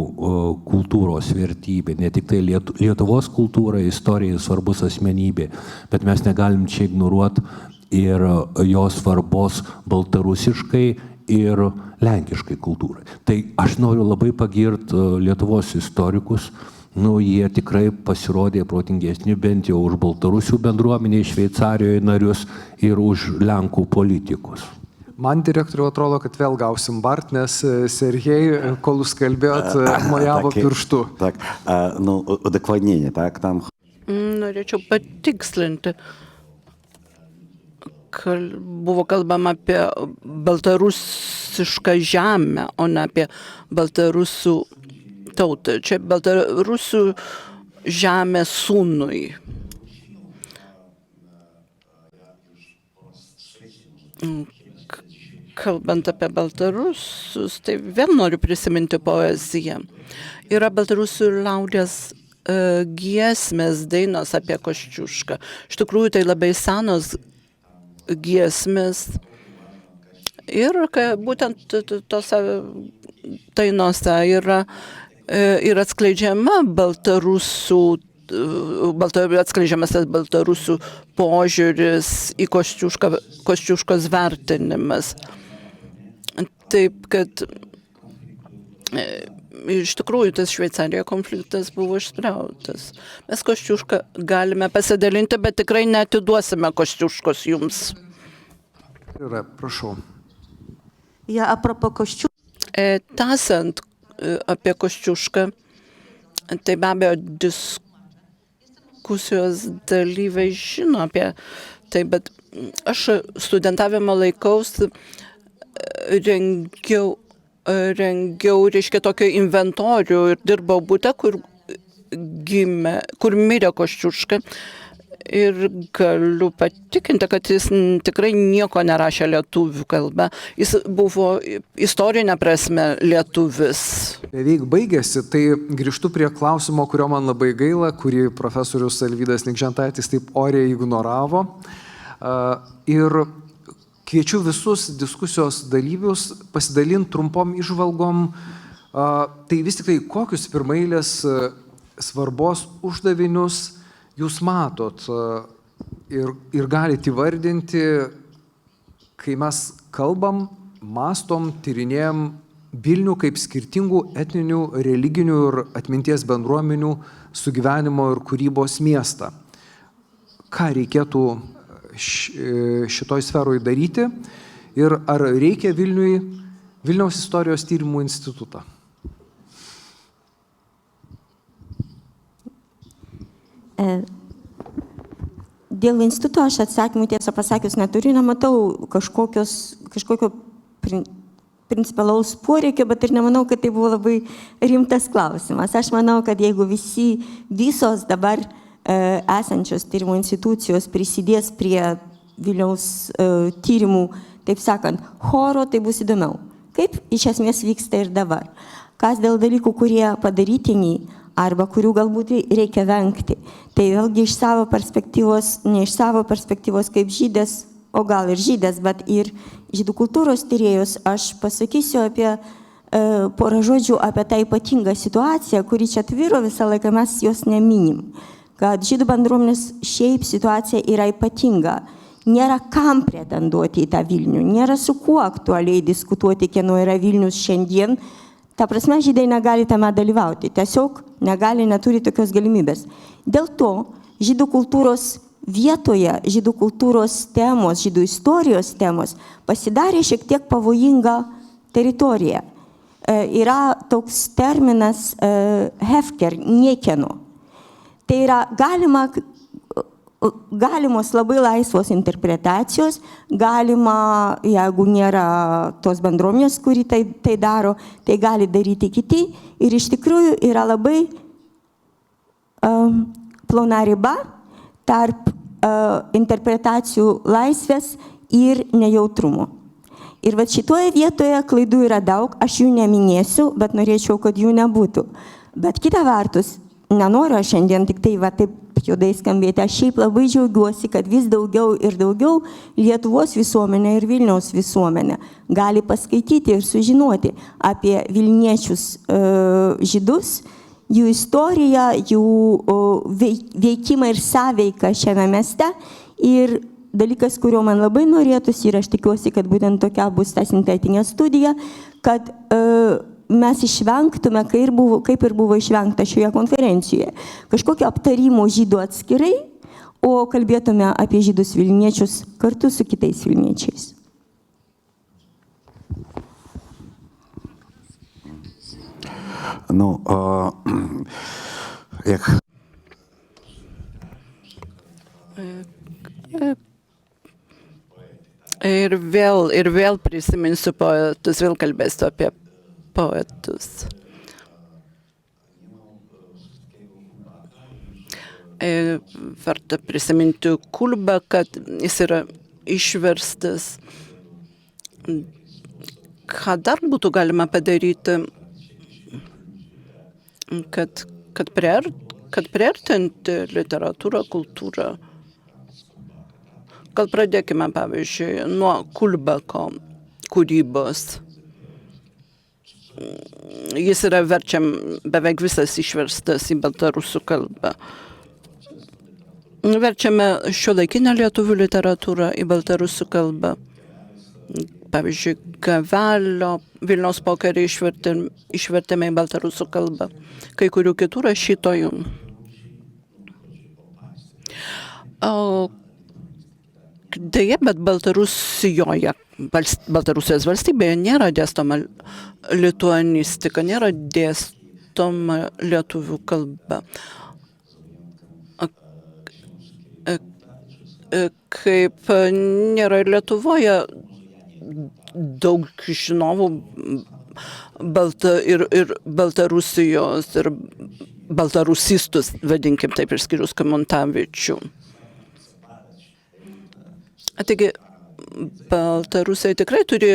kultūros vertybė, ne tik tai Lietuvos kultūra, istorija svarbus asmenybė, bet mes negalim čia ignoruoti ir jos svarbos baltarusiškai ir lenkiškai kultūrai. Tai aš noriu labai pagirti Lietuvos istorikus, jie tikrai pasirodė protingesni bent jau už baltarusių bendruomenę Šveicarijoje narius ir už Lenkų politikus. Man, direktoriau, atrodo, kad vėl gausim Bart, nes Sergej, kol jūs kalbėjot, mojavo pirštu. Так, удокладнение, так, там... Norėčiau patikslinti. Buvo kalbama apie baltarusišką žemę, o ne apie baltarusių tautą. Čia baltarusių žemė sūnui. Kalbant apie baltarusius, tai vėl noriu prisiminti poeziją. Yra baltarusių liaudies giesmės, dainos apie Kosciušką. Iš tikrųjų, tai labai senos giesmės. Ir būtent tose dainose yra atskleidžiama atskleidžiamas tas baltarusių požiūris į Kosciuškos vertinimas. Taip, kad iš tikrųjų tas Šveicarijoje konfliktas buvo išspręstas. Mes Kosciušką galime pasidalinti, bet tikrai neatiduosime Kosciuškos jums. Prašau. Tęsiant apie Kosciušką, tai be abejo diskusijos dalyviai žino apie tai, bet aš studentavimo laikaus rengiau, reiškia, tokio inventorių ir dirbau bute, kur mirė Kosciuška. Ir galiu patikinti, kad jis tikrai nieko nerašė lietuvių kalba. Jis buvo istorinė prasme lietuvis. Beveik baigėsi, tai grįžtu prie klausimo, kurio man labai gaila, kurį profesorius Alvydas Nikžentaitis taip oriai ignoravo. Ir kviečiu visus diskusijos dalyvius pasidalinti trumpom įžvalgom. Tai vis tik tai kokius pirmailės svarbos uždavinius jūs matot ir galite įvardinti, kai mes kalbam, mastom, tyrinėjam Vilnių kaip skirtingų etninių, religinių ir atminties bendruomenių sugyvenimo ir kūrybos miestą. Ką reikėtų šitoj sferoj daryti ir ar reikia Vilniui Vilniaus istorijos tyrimų institutą? Dėl instituto aš atsakymų tiesą pasakius neturiu, nematau kažkokio principalaus poreikio, bet ir nemanau, kad tai buvo labai rimtas klausimas. Aš manau, kad jeigu visos dabar esančios tyrimo institucijos prisidės prie Vilniaus tyrimų, taip sakant, choro, tai bus įdomiau. Kaip iš esmės vyksta ir dabar. Kas dėl dalykų, kurie padarytini, arba kurių galbūt reikia vengti. Tai vėlgi iš savo perspektyvos, ne iš savo perspektyvos kaip žydės, o gal ir žydės, bet ir žydų kultūros tyrėjus, aš pasakysiu apie porą žodžių apie tą ypatingą situaciją, kuri čia tviro visą laiką, mes jos neminim. Kad žydų bendruomenės šiaip situacija yra ypatinga. Nėra kam pretenduoti į tą Vilnių, nėra su kuo aktualiai diskutuoti, kieno yra Vilnius šiandien. Ta prasme, žydai negali tame dalyvauti, tiesiog negali, neturi tokios galimybės. Dėl to žydų kultūros vietoje, žydų kultūros temos, žydų istorijos temos pasidarė šiek tiek pavojinga teritorija. Yra toks terminas hefker, niekieno. Tai yra galimos labai laisvos interpretacijos, galima, jeigu nėra tos bendruomenės, kuri tai daro, tai gali daryti kiti. Ir iš tikrųjų yra labai plona riba tarp interpretacijų laisvės ir nejautrumo. Ir va šitoje vietoje klaidų yra daug, aš jų neminėsiu, bet norėčiau, kad jų nebūtų. Bet kita vertus, nenoriu aš šiandien tik tai va taip juodai skambėti. Aš šiaip labai džiaugiuosi, kad vis daugiau ir daugiau Lietuvos visuomenė ir Vilniaus visuomenė gali paskaityti ir sužinoti apie vilniečius žydus, jų istoriją, jų veikimą ir sąveiką šiame mieste. Ir dalykas, kurio man labai norėtųsi, ir aš tikiuosi, kad būtent tokia bus ta sintetinė studija, kad mes išvengtume, kaip ir buvo išvengta šioje konferencijoje, kažkokio aptarimo žydų atskirai, o kalbėtume apie žydus vilniečius kartu su kitais vilniečiais. Ir vėl prisiminsiu poetus, vėl kalbėsiu apie poetus. Verta prisiminti Kulbą, kad jis yra išverstas. Ką dar būtų galima padaryti, kad priartinti literatūrą, kultūrą. Gal pradėkime, pavyzdžiui, nuo Kulbako kūrybos. Jis yra beveik visas išverstas į baltarusų kalbą. Verčiame šiuolaikinę lietuvių literatūrą į baltarusų kalbą. Pavyzdžiui, Gavelio Vilniaus pokerį išvertėme į baltarusų kalbą. Kai kurių kitų rašytojų. Deja, bet Baltarusijos valstybėje nėra dėstoma lituanistika, nėra dėstoma lietuvių kalba. Kaip nėra ir Lietuvoje daug žinovų ir Baltarusijos, ir baltarusistus, vadinkim taip, išskyrus Kamuntavičių. Taigi, Baltarusija tikrai turi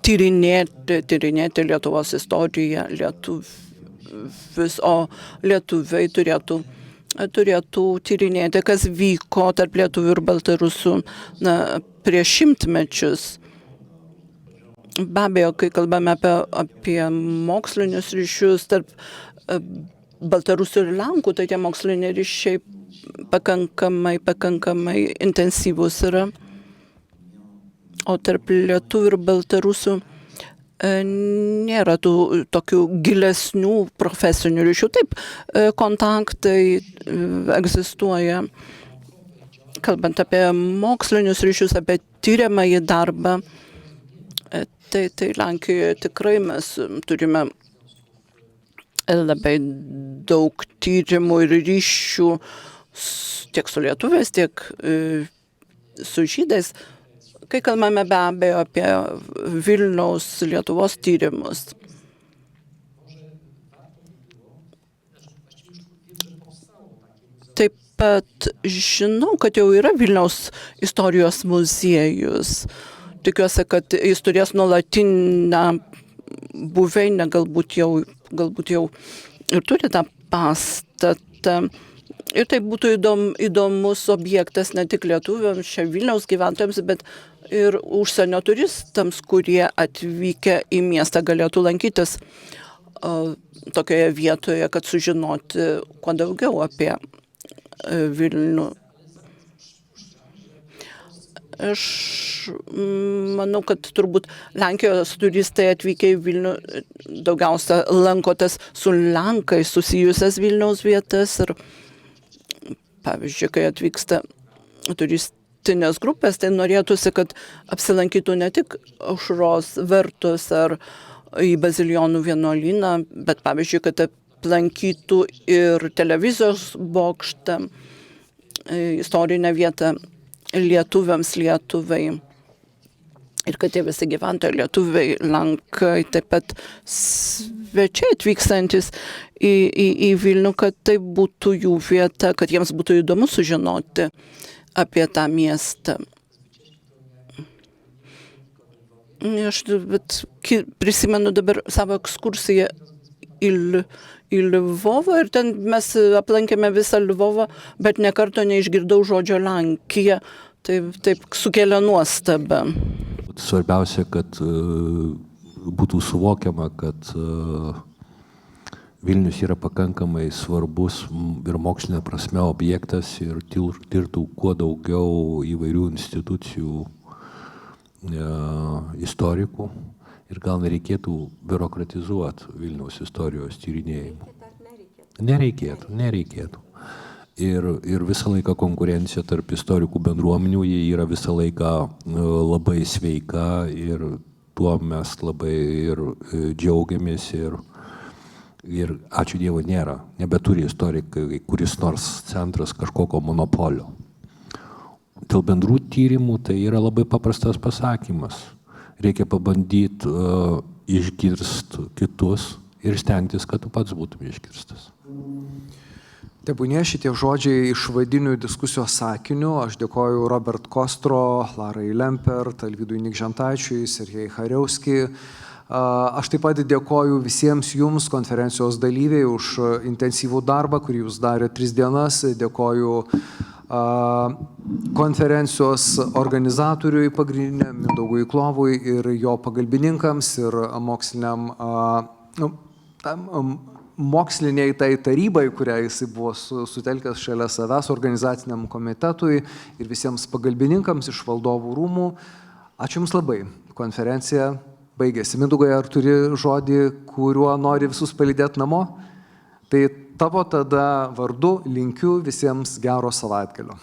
tyrinėti Lietuvos istoriją, o lietuviai turėtų tyrinėti, kas vyko tarp lietuvių ir baltarusų prieš šimtmečius. Be abejo, kai kalbame apie mokslinius ryšius tarp baltarusių ir lenkų, tai tie moksliniai ryšiai pakankamai intensyvūs yra. O tarp lietuvių ir baltarusių nėra tų tokių gilesnių profesinių ryšių. Taip, kontaktai egzistuoja. Kalbant apie mokslinius ryšius, apie tyriamąjį darbą, tai Lenkijoje tikrai mes turime labai daug tyrimų ir ryšių tiek su lietuviais, tiek su žydais. Kai kalbame be abejo apie Vilniaus Lietuvos tyrimus. Taip pat žinau, kad jau yra Vilniaus istorijos muziejus. Tikiuosi, kad jis turės nuolatinę buveinę, galbūt jau ir turi tą pastatą. Ir tai būtų įdomus objektas ne tik lietuviams, čia Vilniaus gyventojams, bet ir užsienio turistams, kurie atvykę į miestą galėtų lankytis tokioje vietoje, kad sužinoti kuo daugiau apie Vilnių. Aš manau, kad turbūt Lenkijos turistai atvykę į Vilnių daugiausia lankotės su Lenkais susijusias Vilniaus vietas. Ir pavyzdžiui, kai atvyksta turistinės grupės, tai norėtųsi, kad apsilankytų ne tik Aušros vartus ar į Bazilijonų vienuolyną, bet pavyzdžiui, kad aplankytų ir televizijos bokštą, istorinę vietą lietuviams Lietuvai. Ir kad tie visi gyventojai lietuviai, lenkai, taip pat svečiai atvykstantis į Vilnių, kad tai būtų jų vieta, kad jiems būtų įdomu sužinoti apie tą miestą. Aš prisimenu dabar savo ekskursiją į Lvovą ir ten mes aplankėme visą Lvovą, bet ne karto neišgirdau žodžio Lenkija. Taip sukėlė nuostabą. Svarbiausia, kad būtų suvokiama, kad Vilnius yra pakankamai svarbus ir mokslinė prasme objektas ir tirtų kuo daugiau įvairių institucijų istorikų ir gal nereikėtų biurokratizuoti Vilniaus istorijos tyrinėjimų. Nereikėtų. Ir visą laiką konkurencija tarp istorikų bendruomenių, jie yra visą laiką labai sveika ir tuo mes labai ir džiaugiamės ir ačiū Dievui nebeturi istorikai kuris nors centras kažkokio monopolio. Dėl bendrų tyrimų tai yra labai paprastas pasakymas. Reikia pabandyti išgirsti kitus ir stengtis, kad tu pats būtum išgirstas. Tebūnie šitie žodžiai išvadinių diskusijos sakiniu. Aš dėkoju Robert Kostro, Larai Lempert, Alvydui Nikžentaičiui, Sergejai Hariauski. Aš taip pat dėkoju visiems jums, konferencijos dalyviai, už intensyvų darbą, kurį jūs darė 3 dienas. Dėkoju konferencijos organizatoriui pagrindiniam Mindaugui Klovui ir jo pagalbininkams ir moksliniai tai tarybai, kurią jisai buvo sutelkęs šalia savęs, organizaciniam komitetui ir visiems pagalbininkams iš valdovų rūmų. Ačiū Jums labai. Konferencija baigėsi. Mindaugai, ar turi žodį, kuriuo nori visus palydėti namo? Tai tavo tada vardu linkiu visiems gero savaitgalio.